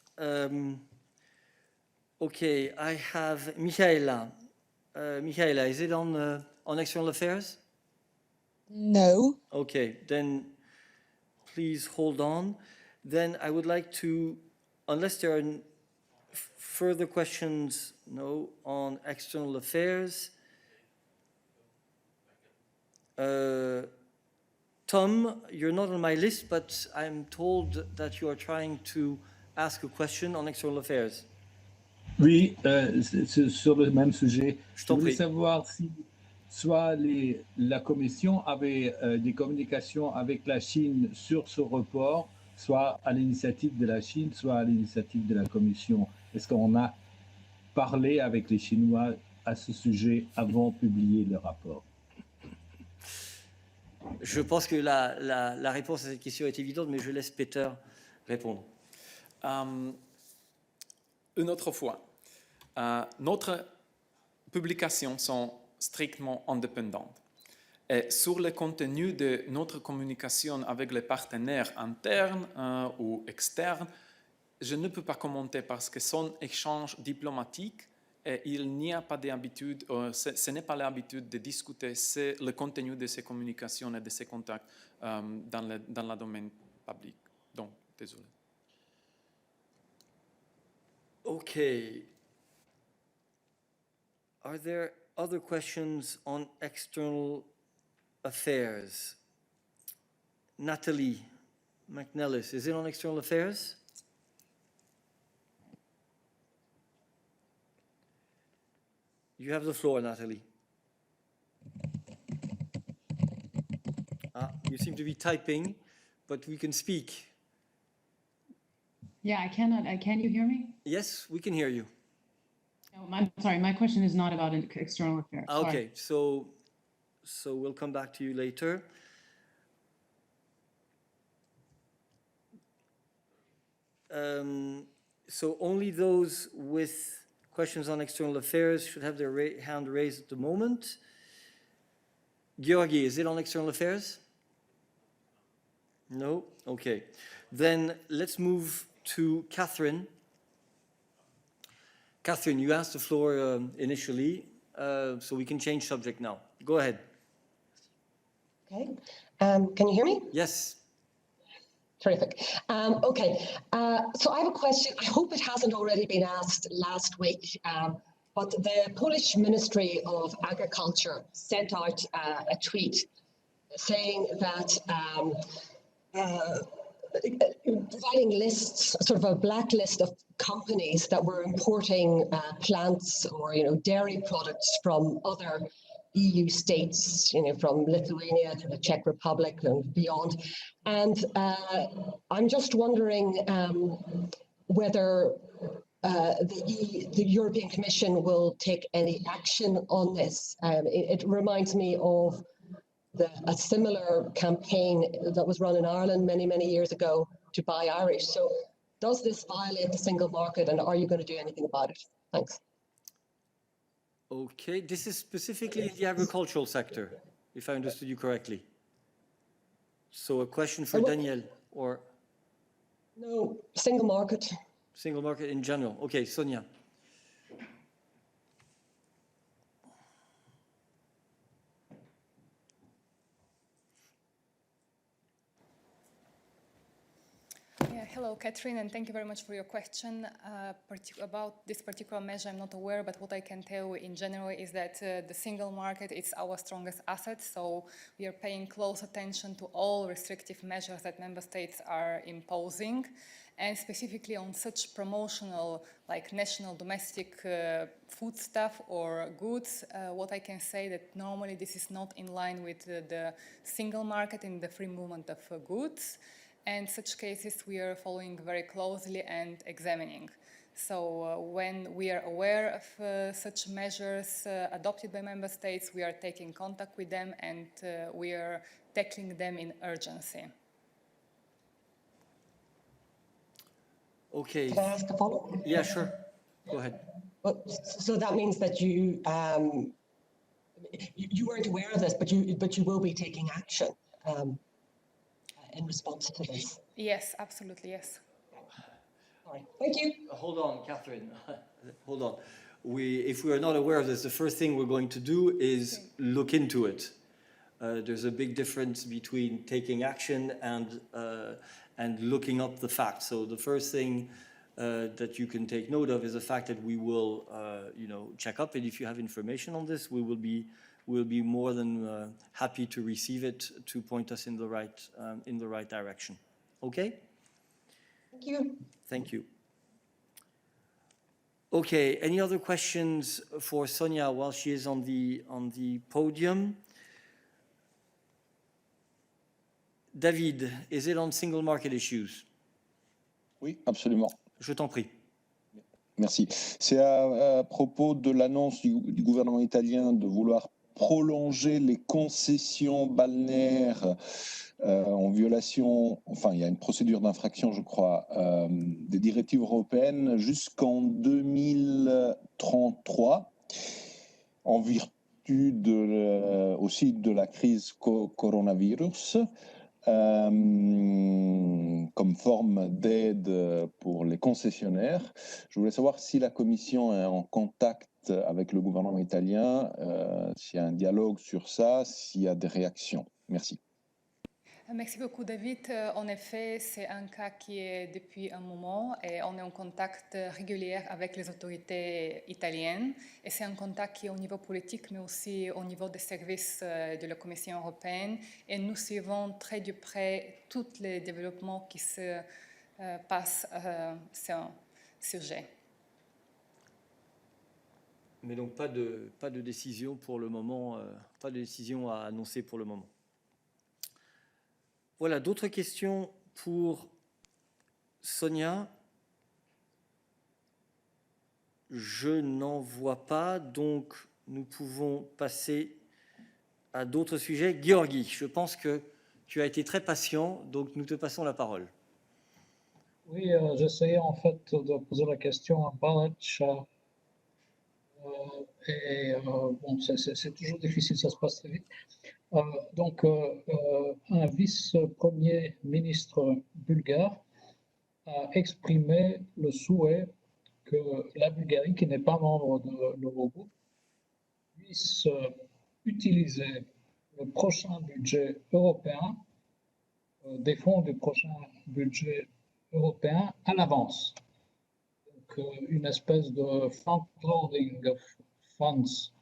Okay, I have Michaela. Michaela, is it on external affairs? No. Okay, then please hold on. Then I would like to, unless there are further questions, no, on external affairs. Tom, you're not on my list, but I'm told that you are trying to ask a question on external affairs. Oui, c'est sur le même sujet. Je Je t'en voulais prie. savoir si soit la Commission avait des communications avec la Chine sur ce report, soit à l'initiative de la Chine, soit à l'initiative de la Commission. Est-ce qu'on a parlé avec les Chinois à ce sujet avant de publier le rapport? Je pense que la réponse à cette question est évidente, mais je laisse Peter répondre. Une autre fois, notre publications sont strictement indépendantes. Et sur le contenu de notre communication avec les partenaires internes ou externes, je ne peux pas commenter parce que son échange diplomatique et il n'y a pas d'habitude, ce n'est pas l'habitude de discuter le contenu de ces communications et de ces contacts dans le domaine public. Donc, désolé. Okay. Are there other questions on external affairs? Natalie McNellis, is it on external affairs? You have the floor, Natalie. You seem to be typing, but we can speak. Yeah, I cannot. Can you hear me? Yes, we can hear you. No, I'm sorry. My question is not about external affairs. Okay, so we'll come back to you later. So only those with questions on external affairs should have their hand raised at the moment. Georgi, is it on external affairs? No? Okay. Then let's move to Catherine. Catherine, you asked the floor initially, so we can change subject now. Go ahead. Okay. Can you hear me? Yes. Terrific. Okay. So I have a question. I hope it hasn't already been asked last week, but the Polish Ministry of Agriculture sent out a tweet saying that providing lists, sort of a blacklist of companies that were importing plants or dairy products from other EU states, from Lithuania to the Czech Republic and beyond. And I'm just wondering whether the European Commission will take any action on this. It reminds me of a similar campaign that was run in Ireland many, many years ago to buy Irish. So does this violate the single market, and are you going to do anything about it? Thanks. Okay, this is specifically in the agricultural sector, if I understood you correctly. So a question for Daniel, or? No, single market. Single market in general. Okay, Sonia. Hello, Catherine, and thank you very much for your question. About this particular measure, I'm not aware, but what I can tell in general is that the single market is our strongest asset, so we are paying close attention to all restrictive measures that member states are imposing, and specifically on such promotional, like national domestic foodstuff or goods. What I can say that normally this is not in line with the single market and the free movement of goods. And such cases we are following very closely and examining. So when we are aware of such measures adopted by member states, we are taking contact with them and we are tackling them in urgency. Okay. Can I ask a follow-up? Yeah, sure. Go ahead. Well, so that means that you weren't aware of this, but you will be taking action in response to this. Yes, absolutely, yes. All right, thank you. Hold on, Catherine. Hold on. If we are not aware of this, the first thing we're going to do is look into it. There's a big difference between taking action and looking up the facts. So the first thing that you can take note of is the fact that we will, check up, and if you have information on this, we'll be more than happy to receive it to point us in the right direction. Okay? Thank you. Thank you. Okay. Any other questions for Sonia while she is on the podium? David, is it on single market issues? Oui, absolument. Je t'en prie. Merci. C'est à propos de l'annonce du gouvernement italien de vouloir prolonger les concessions balnéaires en violation, enfin il y a une procédure d'infraction je crois, des directives européennes jusqu'en 2033 en vertu aussi de la crise coronavirus. Comme forme d'aide pour les concessionnaires. Je voulais savoir si la Commission est en contact avec le gouvernement italien, s'il y a un dialogue sur ça, s'il y a des réactions. Merci. Merci beaucoup, David. En effet, c'est un cas qui est depuis un moment et on est en contact régulier avec les autorités italiennes. Et c'est un contact qui est au niveau politique, mais aussi au niveau des services de la Commission européenne. Et nous suivons très de près tous les développements qui se passent sur un sujet. Mais donc pas de décision pour le moment, pas de décision à annoncer pour le moment. Voilà, d'autres questions pour Sonia? Je n'en vois pas, donc nous pouvons passer à d'autres sujets. Georgi, je pense que tu as été très patient, donc nous te passons la parole. Oui, j'essayais en fait de poser la question à Balach. Bon, c'est toujours difficile, ça se passe très vite. Donc, un vice-premier ministre bulgare a exprimé le souhait que la Bulgarie, qui n'est pas membre de l'Eurogroupe, puisse utiliser le prochain budget européen, des fonds du prochain budget européen à l'avance. Donc, une espèce de front-loading of funds.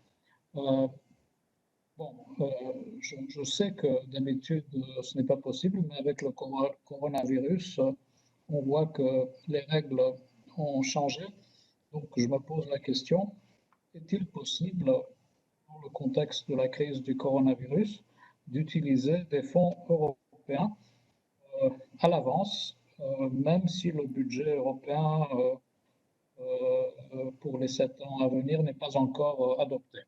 Je sais que d'habitude ce n'est pas possible, mais avec le coronavirus, on voit que les règles ont changé. Donc je me pose la question, est-il possible, dans le contexte de la crise du coronavirus, d'utiliser des fonds européens à l'avance, même si le budget européen pour les 7 ans à venir n'est pas encore adopté?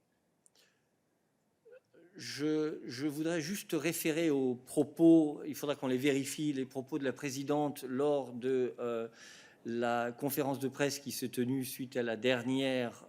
Je voudrais juste référer aux propos, il faudra qu'on les vérifie, les propos de la présidente lors de la conférence de presse qui s'est tenue suite à la dernière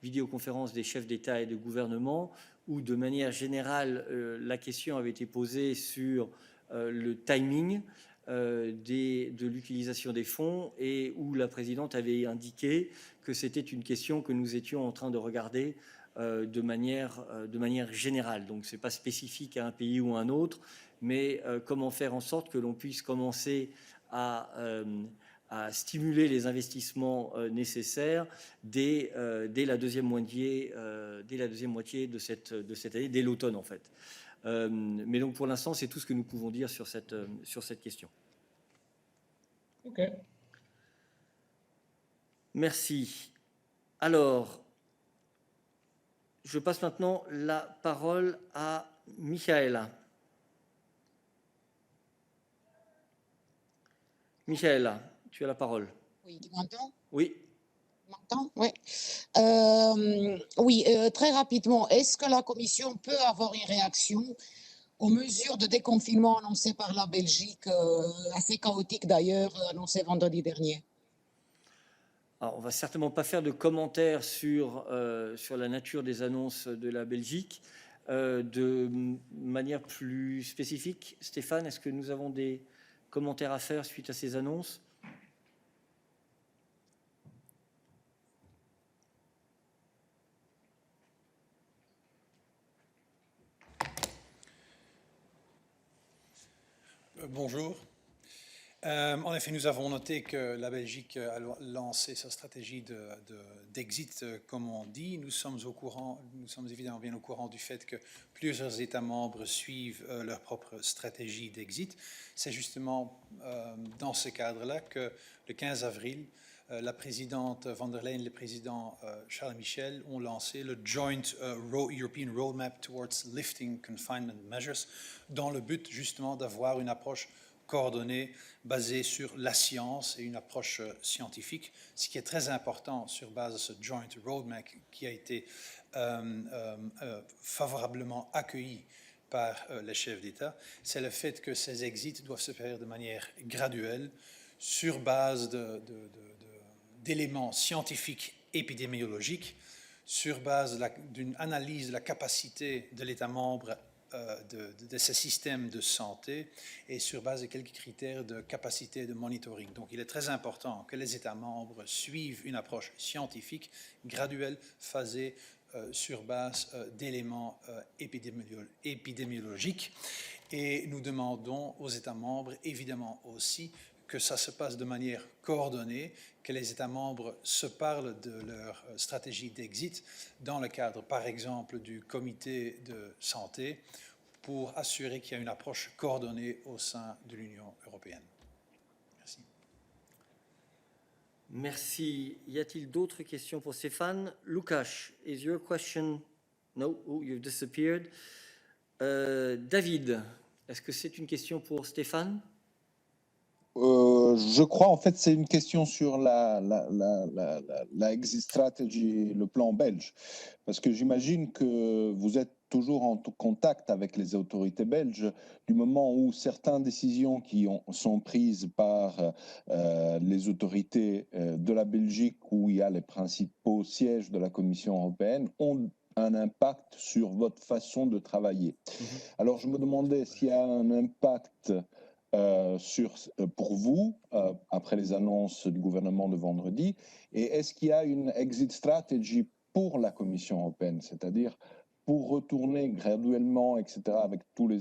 vidéoconférence des chefs d'État et de gouvernement, où de manière générale, la question avait été posée sur le timing de l'utilisation des fonds et où la présidente avait indiqué que c'était une question que nous étions en train de regarder de manière générale. Donc, ce n'est pas spécifique à un pays ou à un autre, mais comment faire en sorte que l'on puisse commencer à stimuler les investissements nécessaires dès la deuxième moitié de cette année, dès l'automne en fait. Mais donc, pour l'instant, c'est tout ce que nous pouvons dire sur cette question. OK. Merci. Alors, je passe maintenant la parole à Michaela. Michaela, tu as la parole. Oui, tu m'entends? Oui. Tu m'entends? Oui. Très rapidement, est-ce que la Commission peut avoir une réaction aux mesures de déconfinement annoncées par la Belgique, assez chaotiques d'ailleurs, annoncées vendredi dernier? Alors, on ne va certainement pas faire de commentaires sur la nature des annonces de la Belgique. De manière plus spécifique, Stéphane, est-ce que nous avons des commentaires à faire suite à ces annonces? Bonjour. En effet, nous avons noté que la Belgique a lancé sa stratégie d'exit, comme on dit. Nous sommes évidemment bien au courant du fait que plusieurs États membres suivent leur propre stratégie d'exit. C'est justement dans ce cadre-là que le 15 avril, la présidente von der Leyen et le président Charles Michel ont lancé le Joint European Roadmap Towards Lifting Confinement Measures, dans le but justement d'avoir une approche coordonnée, basée sur la science et une approche scientifique, ce qui est très important sur base de ce Joint Roadmap qui a été favorablement accueilli par les chefs d'État, c'est le fait que ces exits doivent se faire de manière graduelle, sur base d'éléments scientifiques épidémiologiques, sur base d'une analyse de la capacité de l'État membre de ces systèmes de santé et sur base de quelques critères de capacité de monitoring. Donc il est très important que les États membres suivent une approche scientifique, graduelle, phasée, sur base d'éléments épidémiologiques. Et nous demandons aux États membres, évidemment aussi, que ça se passe de manière coordonnée, que les États membres se parlent de leur stratégie d'exit dans le cadre, par exemple, du comité de santé pour assurer qu'il y a une approche coordonnée au sein de l'Union européenne. Merci. Merci. Y a-t-il d'autres questions pour Stéphane? Lukáš, is your question? No, oh, you've disappeared. David, est-ce que c'est une question pour Stéphane? Je crois en fait c'est une question sur la exit strategy, le plan belge, parce que j'imagine que vous êtes toujours en contact avec les autorités belges du moment où certaines décisions qui sont prises par les autorités de la Belgique, où il y a les principaux sièges de la Commission européenne, ont un impact sur votre façon de travailler. Alors je me demandais s'il y a un impact pour vous, après les annonces du gouvernement de vendredi, et est-ce qu'il y a une exit strategy pour la Commission européenne, c'est-à-dire pour retourner graduellement, etc., avec tous les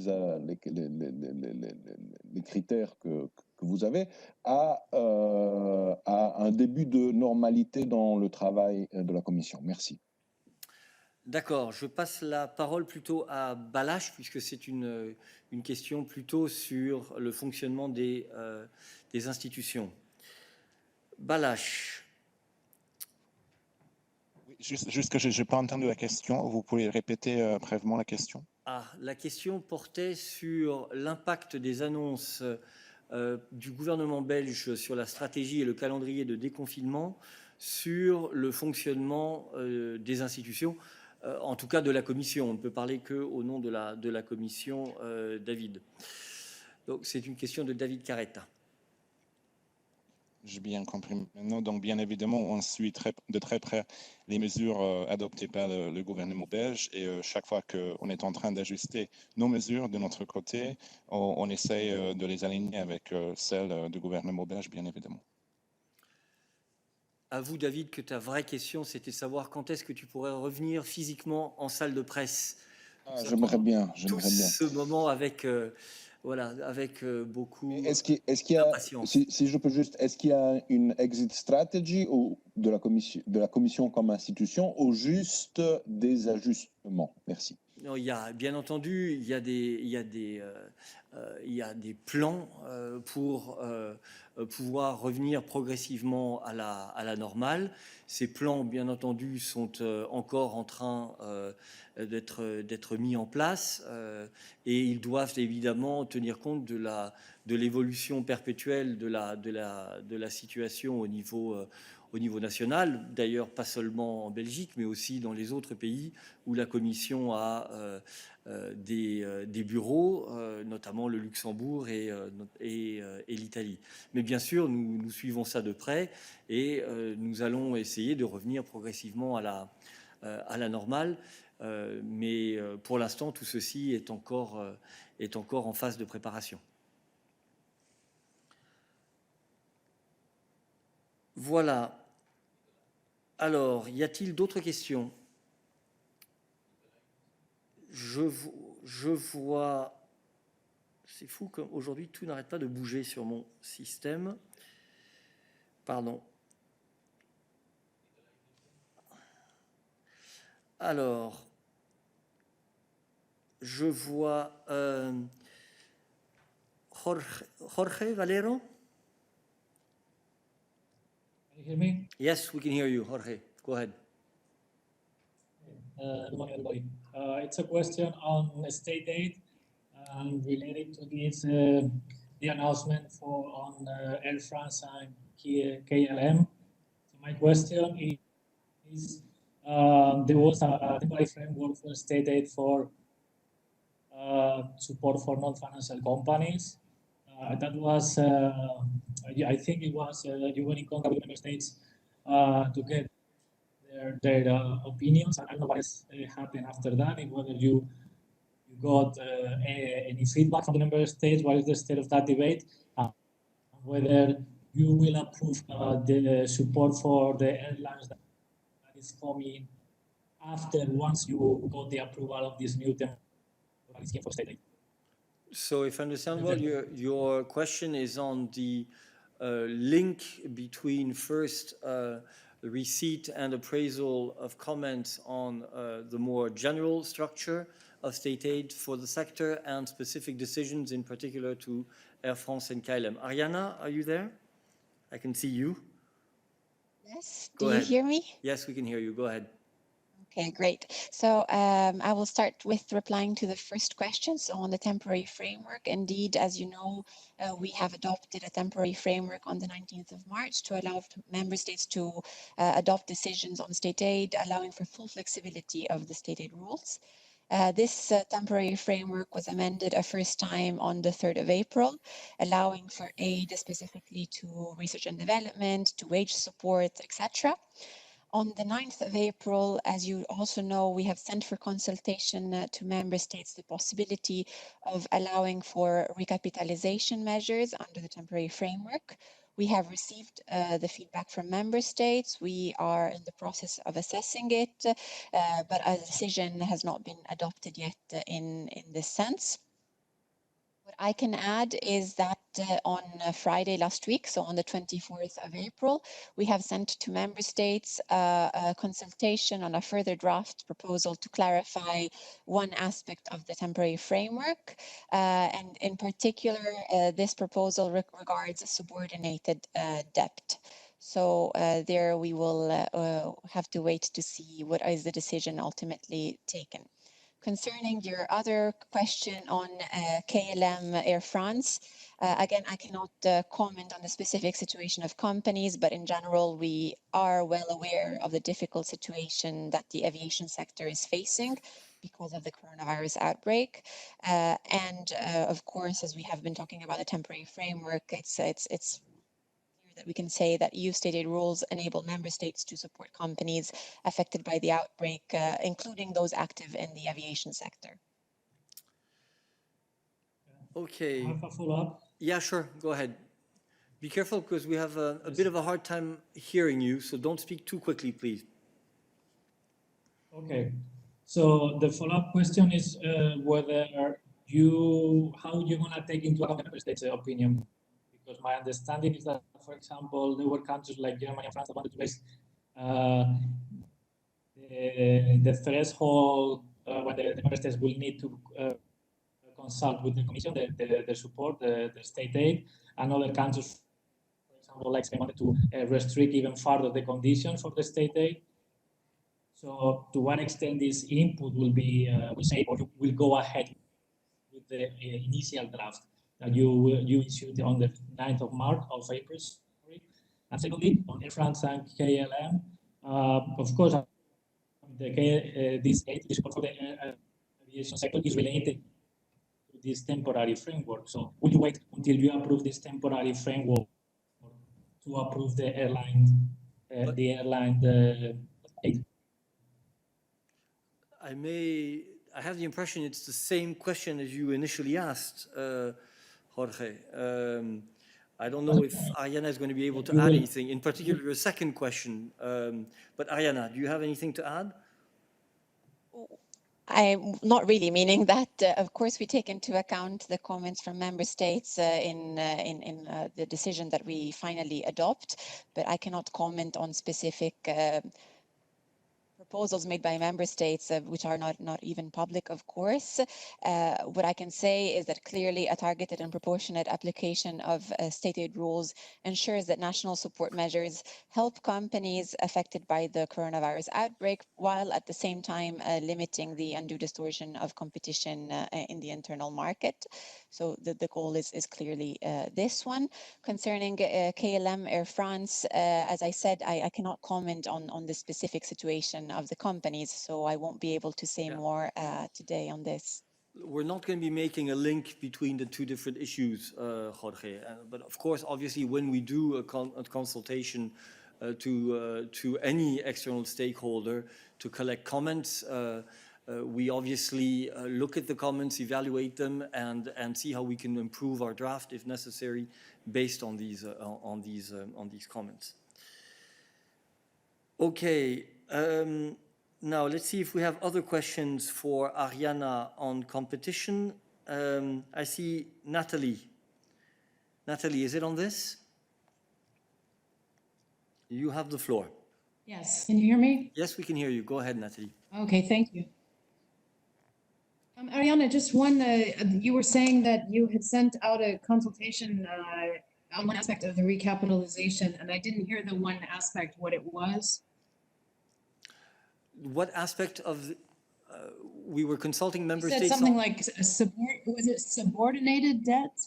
critères que vous avez, à un début de normalité dans le travail de la Commission. Merci. D'accord, je passe la parole plutôt à Balázs, puisque c'est une question plutôt sur le fonctionnement des institutions. Balázs. Oui, juste que je n'ai pas entendu la question, vous pouvez répéter brièvement la question? La question portait sur l'impact des annonces du gouvernement belge sur la stratégie et le calendrier de déconfinement sur le fonctionnement des institutions. En tout cas de la Commission. On ne peut parler qu'au nom de la Commission, David. Donc c'est une question de David Carretta. J'ai bien compris maintenant. Donc bien évidemment, on suit de très près les mesures adoptées par le gouvernement belge et chaque fois qu'on est en train d'ajuster nos mesures de notre côté, on essaye de les aligner avec celles du gouvernement belge, bien évidemment. Avoue, David, que ta vraie question, c'était savoir quand est-ce que tu pourrais revenir physiquement en salle de presse. J'aimerais bien. Ce moment avec, avec beaucoup d'impatience. Si je peux juste, est-ce qu'il y a une exit strategy de la commission comme institution ou juste des ajustements? Merci. Non, bien entendu, il y a des plans pour pouvoir revenir progressivement à la normale. Ces plans, bien entendu, sont encore en train d'être mis en place et ils doivent évidemment tenir compte de l'évolution perpétuelle de la situation au niveau national, d'ailleurs pas seulement en Belgique, mais aussi dans les autres pays où la Commission a des bureaux, notamment le Luxembourg et l'Italie. Mais bien sûr, nous suivons ça de près et nous allons essayer de revenir progressivement à la normale. Mais pour l'instant, tout ceci est encore en phase de préparation. Voilà. Alors, y a-t-il d'autres questions? Je vois... C'est fou comme aujourd'hui tout n'arrête pas de bouger sur mon système. Pardon. Alors, je vois Jorge Valero. Can you hear me? Yes, we can hear you, Jorge. Go ahead. Good morning, everybody. It's a question on state aid related to this, the announcement on Air France and KLM. So my question is there was a temporary framework for state aid for support for non-financial companies. That was, I think it was, you were in contact with member states to get their opinions. I don't know what has happened after that, and whether you got any feedback from the member states. What is the state of that debate? Whether you will approve the support for the airlines that is coming after, once you got the approval of this new temporary scheme for state aid. So if I understand well, your question is on the link between first receipt and appraisal of comments on the more general structure of state aid for the sector and specific decisions in particular to Air France and KLM. Ariana, are you there? I can see you. Yes, Go do ahead. you hear me? Yes, we can hear you. Go ahead. Okay, great. So I will start with replying to the first question. So on the temporary framework, indeed, as you know, we have adopted a temporary framework on the 19th of March to allow member states to adopt decisions on state aid, allowing for full flexibility of the state aid rules. This temporary framework was amended a first time on the 3rd of April, allowing for aid specifically to research and development, to wage support, etc. On the 9th of April, as you also know, we have sent for consultation to member states the possibility of allowing for recapitalization measures under the temporary framework. We have received the feedback from member states. We are in the process of assessing it, but a decision has not been adopted yet in this sense. What I can add is that on Friday last week, so on the 24th of April, we have sent to member states a consultation on a further draft proposal to clarify one aspect of the temporary framework. And in particular, this proposal regards subordinated debt. So there we will have to wait to see what is the decision ultimately taken. Concerning your other question on KLM Air France, again, I cannot comment on the specific situation of companies, but in general, we are well aware of the difficult situation that the aviation sector is facing because of the coronavirus outbreak. And of course, as we have been talking about the temporary framework, it's that we can say that EU state aid rules enable member states to support companies affected by the outbreak, including those active in the aviation sector. Okay. I have a follow-up. Yeah, sure. Go ahead. Be careful because we have a bit of a hard time hearing you, so don't speak too quickly, please. Okay. So the follow-up question is whether how you're going to take into account the member states' opinion. Because my understanding is that, for example, there were countries like Germany and France that wanted to raise the threshold when the member states will need to consult with the Commission, the support, the state aid, and other countries, for example, like Spain, wanted to restrict even further the conditions for the state aid. So to what extent this input will be, we say, or you will go ahead with the initial draft that you issued on the 9th of March, of April, sorry. And secondly, on Air France and KLM, of course, this aid, support for the aviation sector is related to this temporary framework. So would you wait until you approve this temporary framework to approve the airline aid? I have the impression it's the same question as you initially asked, Jorge. I don't know if Ariana is going to be able to add anything, in particular your second question. But Ariana, do you have anything to add? I'm not really, meaning that, of course, we take into account the comments from member states in the decision that we finally adopt, but I cannot comment on specific proposals made by member states, which are not even public, of course. What I can say is that clearly a targeted and proportionate application of state aid rules ensures that national support measures help companies affected by the coronavirus outbreak, while at the same time limiting the undue distortion of competition in the internal market. So the goal is clearly this one. Concerning KLM Air France, as I said, I cannot comment on the specific situation of the companies, so I won't be able to say more today on this. We're not going to be making a link between the two different issues, Jorge. But of course, obviously, when we do a consultation to any external stakeholder to collect comments, we obviously look at the comments, evaluate them, and see how we can improve our draft if necessary, based on these comments. Okay. Now, let's see if we have other questions for Ariana on competition. I see Natalie. Natalie, is it on this? You have the floor. Yes, can you hear me? Yes, we can hear you. Go ahead, Natalie. Okay, thank you. Ariana, just one, you were saying that you had sent out a consultation on one aspect of the recapitalization, and I didn't hear the one aspect, what it was. What aspect of we were consulting member You said states? Something like was it subordinated debt?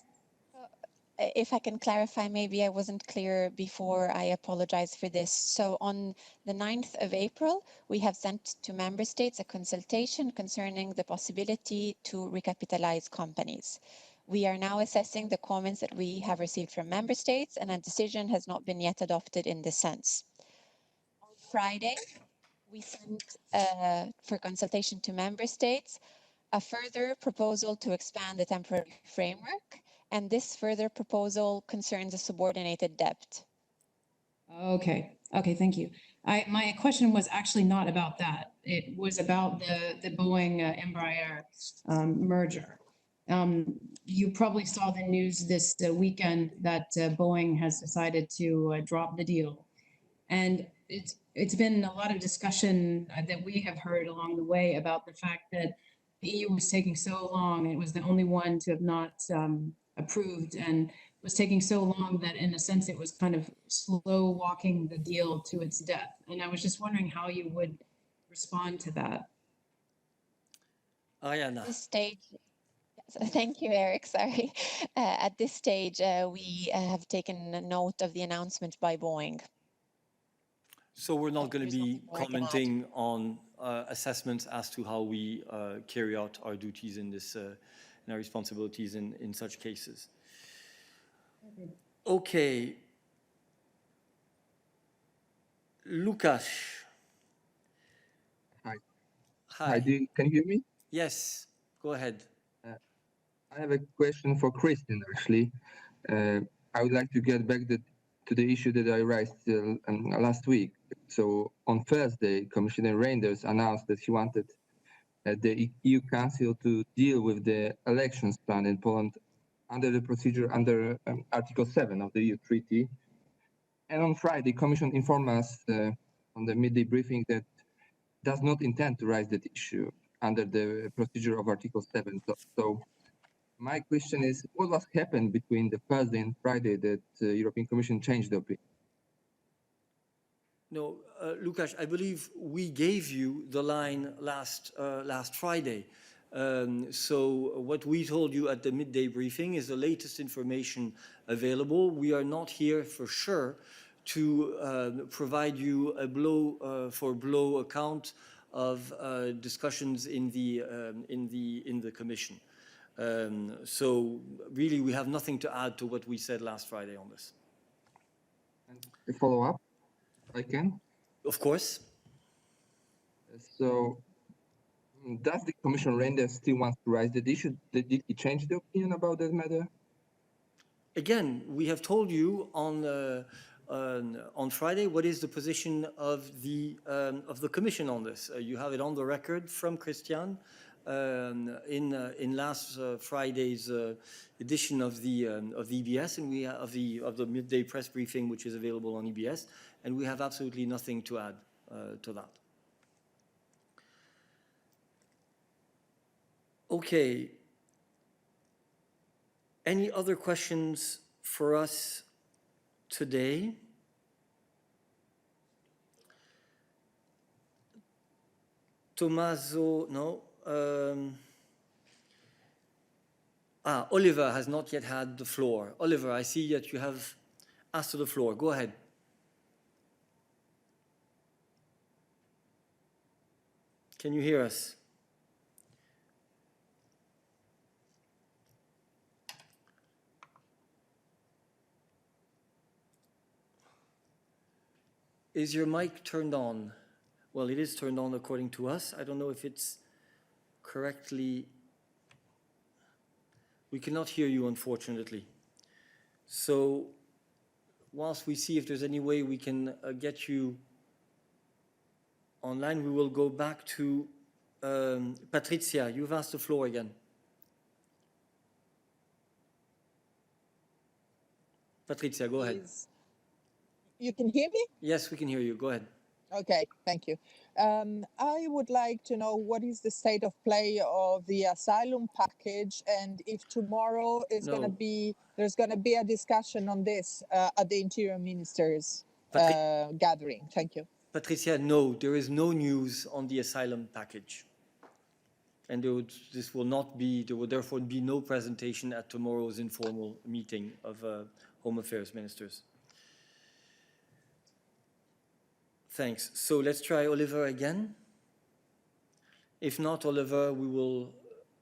If I can clarify, maybe I wasn't clear before, I apologize for this. So on the 9th of April, we have sent to member states a consultation concerning the possibility to recapitalize companies. We are now assessing the comments that we have received from member states, and a decision has not been yet adopted in this sense. On Friday, we sent for consultation to member states a further proposal to expand the temporary framework, and this further proposal concerns a subordinated debt. Okay, thank you. My question was actually not about that. It was about the Boeing Embraer merger. You probably saw the news this weekend that Boeing has decided to drop the deal. And it's been a lot of discussion that we have heard along the way about the fact that the EU was taking so long. It was the only one to have not approved, and was taking so long that in a sense it was kind of slow walking the deal to its death. And I was just wondering how you would respond to that. Ariana. At this stage, thank you, Eric, sorry. At this stage, we have taken note of the announcement by Boeing. So we're not going to be commenting on assessments as to how we carry out our duties in this, and our responsibilities in such cases. Okay. Lucas. Hi. Hi. Can you hear me? Yes, go ahead. I have a question for Christian, actually. I would like to get back to the issue that I raised last week. So on Thursday, Commissioner Reinders announced that he wanted the EU Council to deal with the elections plan in Poland under the procedure under Article 7 of the EU Treaty. And on Friday, Commission informed us on the midday briefing that does not intend to raise that issue. under the procedure of Article 7. So my question is, what was happened between the Thursday and Friday that the European Commission changed the opinion? No, Lukáš, I believe we gave you the line last Friday. So what we told you at the midday briefing is the latest information available. We are not here for sure to provide you a blow-for-blow account of discussions in the Commission. So really, we have nothing to add to what we said last Friday on this. A follow-up, if I can? Of course. So does the Commission render still wants to raise the issue? Did he change the opinion about that matter? Again, we have told you on Friday what is the position of the Commission on this. You have it on the record from Christian in last Friday's edition of the EBS, and we of the midday press briefing, which is available on EBS, and we have absolutely nothing to add to that. Okay. Any other questions for us today? Tommaso, no. Oliver has not yet had the floor. Oliver, I see that you have asked for the floor. Go ahead. Can you hear us? Is your mic turned on? Well, it is turned on according to us. I don't know if it's correctly. We cannot hear you, unfortunately. So whilst we see if there's any way we can get you online, we will go back to Patricia. You've asked the floor again. Patricia, go ahead. You can hear me? Yes, we can hear you. Go ahead. Okay, thank you. I would like to know what is the state of play of the asylum package, and if tomorrow is there's going to be a discussion on this at the Interior Ministers gathering. Thank you. Patricia, no, there is no news on the asylum package. And there will therefore be no presentation at tomorrow's informal meeting of Home Affairs Ministers. Thanks. So let's try Oliver again. If not, Oliver, we will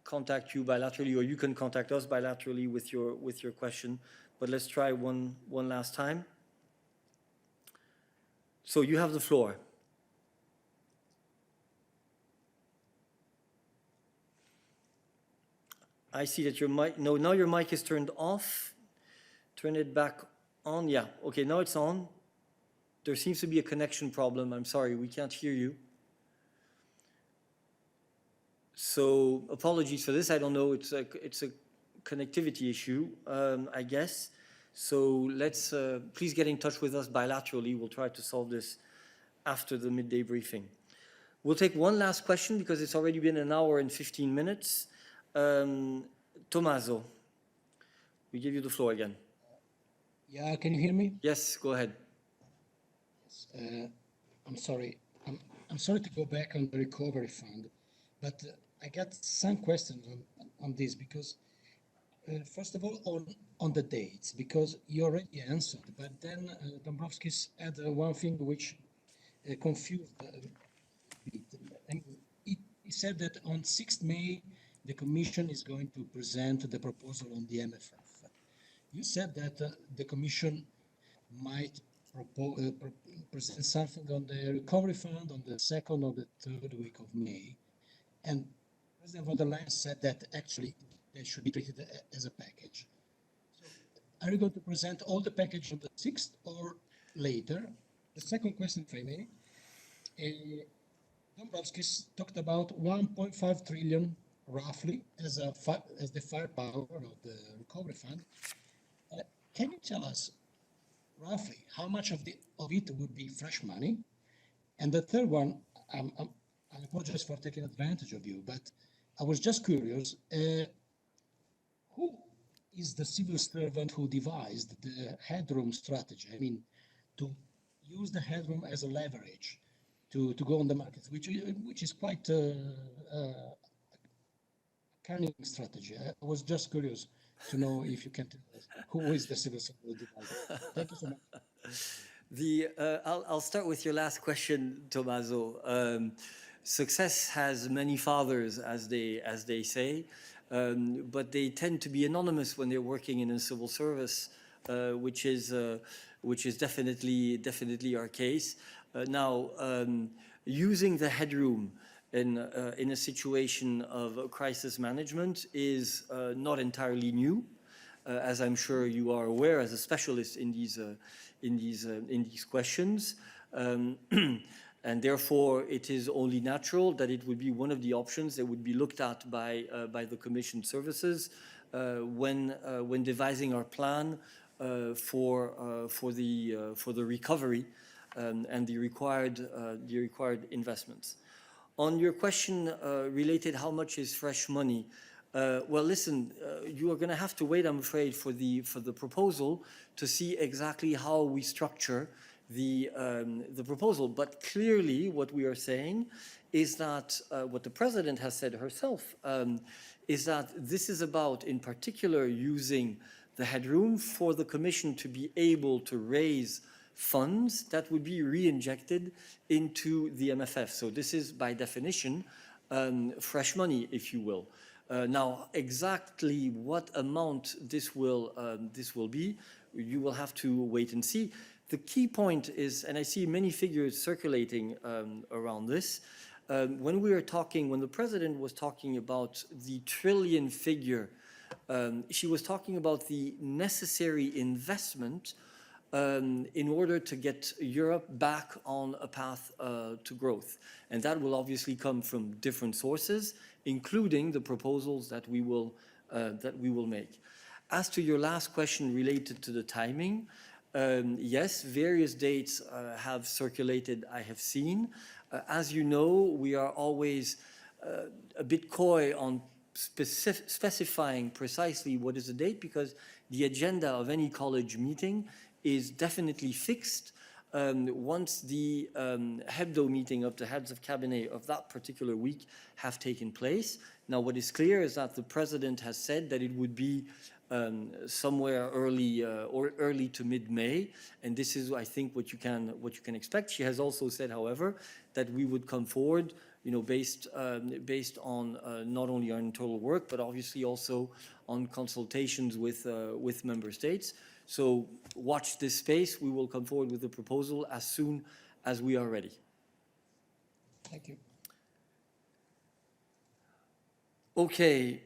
contact you bilaterally, or you can contact us bilaterally with your question. But let's try one last time. So you have the floor. I see that your mic, no, now your mic is turned off. Turn it back on. Yeah, okay, now it's on. There seems to be a connection problem. I'm sorry, we can't hear you. So apologies for this. I don't know. It's a connectivity issue, I guess. So let's please get in touch with us bilaterally. We'll try to solve this after the midday briefing. We'll take one last question because it's already been an hour and 15 minutes. Tommaso, we give you the floor again. Yeah, can you hear me? Yes, go ahead. I'm sorry. I'm sorry to go back on the recovery fund, but I got some questions on this because, first of all, on the dates, because you already answered, but then Dombrovskis had one thing which confused a bit. And he said that on 6th May, the Commission is going to present the proposal on the MFF. You said that the Commission might present something on the recovery fund on the 2nd or the 3rd week of May. And President von der Leyen said that actually they should be treated as a package. So are you going to present all the package on the 6th or later? The second question, if I may. Dombrovskis talked about 1.5 trillion roughly as the firepower of the recovery fund. Can you tell us roughly how much of it would be fresh money? And the third one, I apologize for taking advantage of you, but I was just curious, who is the civil servant who devised the headroom strategy? I mean, to use the headroom as a leverage to go on the market, which is quite a cunning strategy. I was just curious to know if you can tell us who is the civil servant who devised it. Thank you so much. I'll start with your last question, Tommaso. Success has many fathers, as they say, but they tend to be anonymous when they're working in a civil service, which is definitely our case. Now, using the headroom in a situation of crisis management is not entirely new, as I'm sure you are aware as a specialist in these questions. And therefore, it is only natural that it would be one of the options that would be looked at by the Commission services when devising our plan for the recovery and the required investments. On your question related, how much is fresh money? Well, listen, you are going to have to wait, I'm afraid, for the proposal to see exactly how we structure the proposal. But clearly, what we are saying is that what the President has said herself is that this is about, in particular, using the headroom for the Commission to be able to raise funds that would be re-injected into the MFF. So this is, by definition, fresh money, if you will. Now, exactly what amount this will be, you will have to wait and see. The key point is, and I see many figures circulating around this, when the President was talking about the trillion figure, she was talking about the necessary investment in order to get Europe back on a path to growth. And that will obviously come from different sources, including the proposals that we will make. As to your last question related to the timing, yes, various dates have circulated, I have seen. As you know, we are always a bit coy on specifying precisely what is the date, because the agenda of any college meeting is definitely fixed once the Hebdo meeting of the heads of cabinet of that particular week have taken place. Now, what is clear is that the President has said that it would be somewhere early to mid-May, and this is, I think, what you can expect. She has also said, however, that we would come forward, based on not only our internal work, but obviously also on consultations with member states. So watch this space. We will come forward with a proposal as soon as we are ready. Thank you. Okay.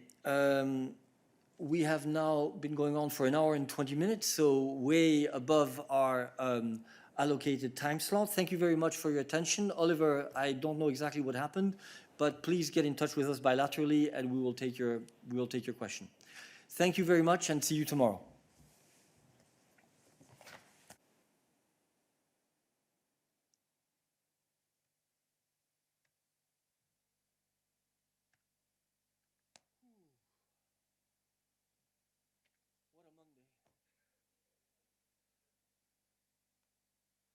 We have now been going on for 1 hour and 20 minutes, so way above our allocated time slot. Thank you very much for your attention. Oliver, I don't know exactly what happened, but please get in touch with us bilaterally and we will take your question. Thank you very much and see you tomorrow.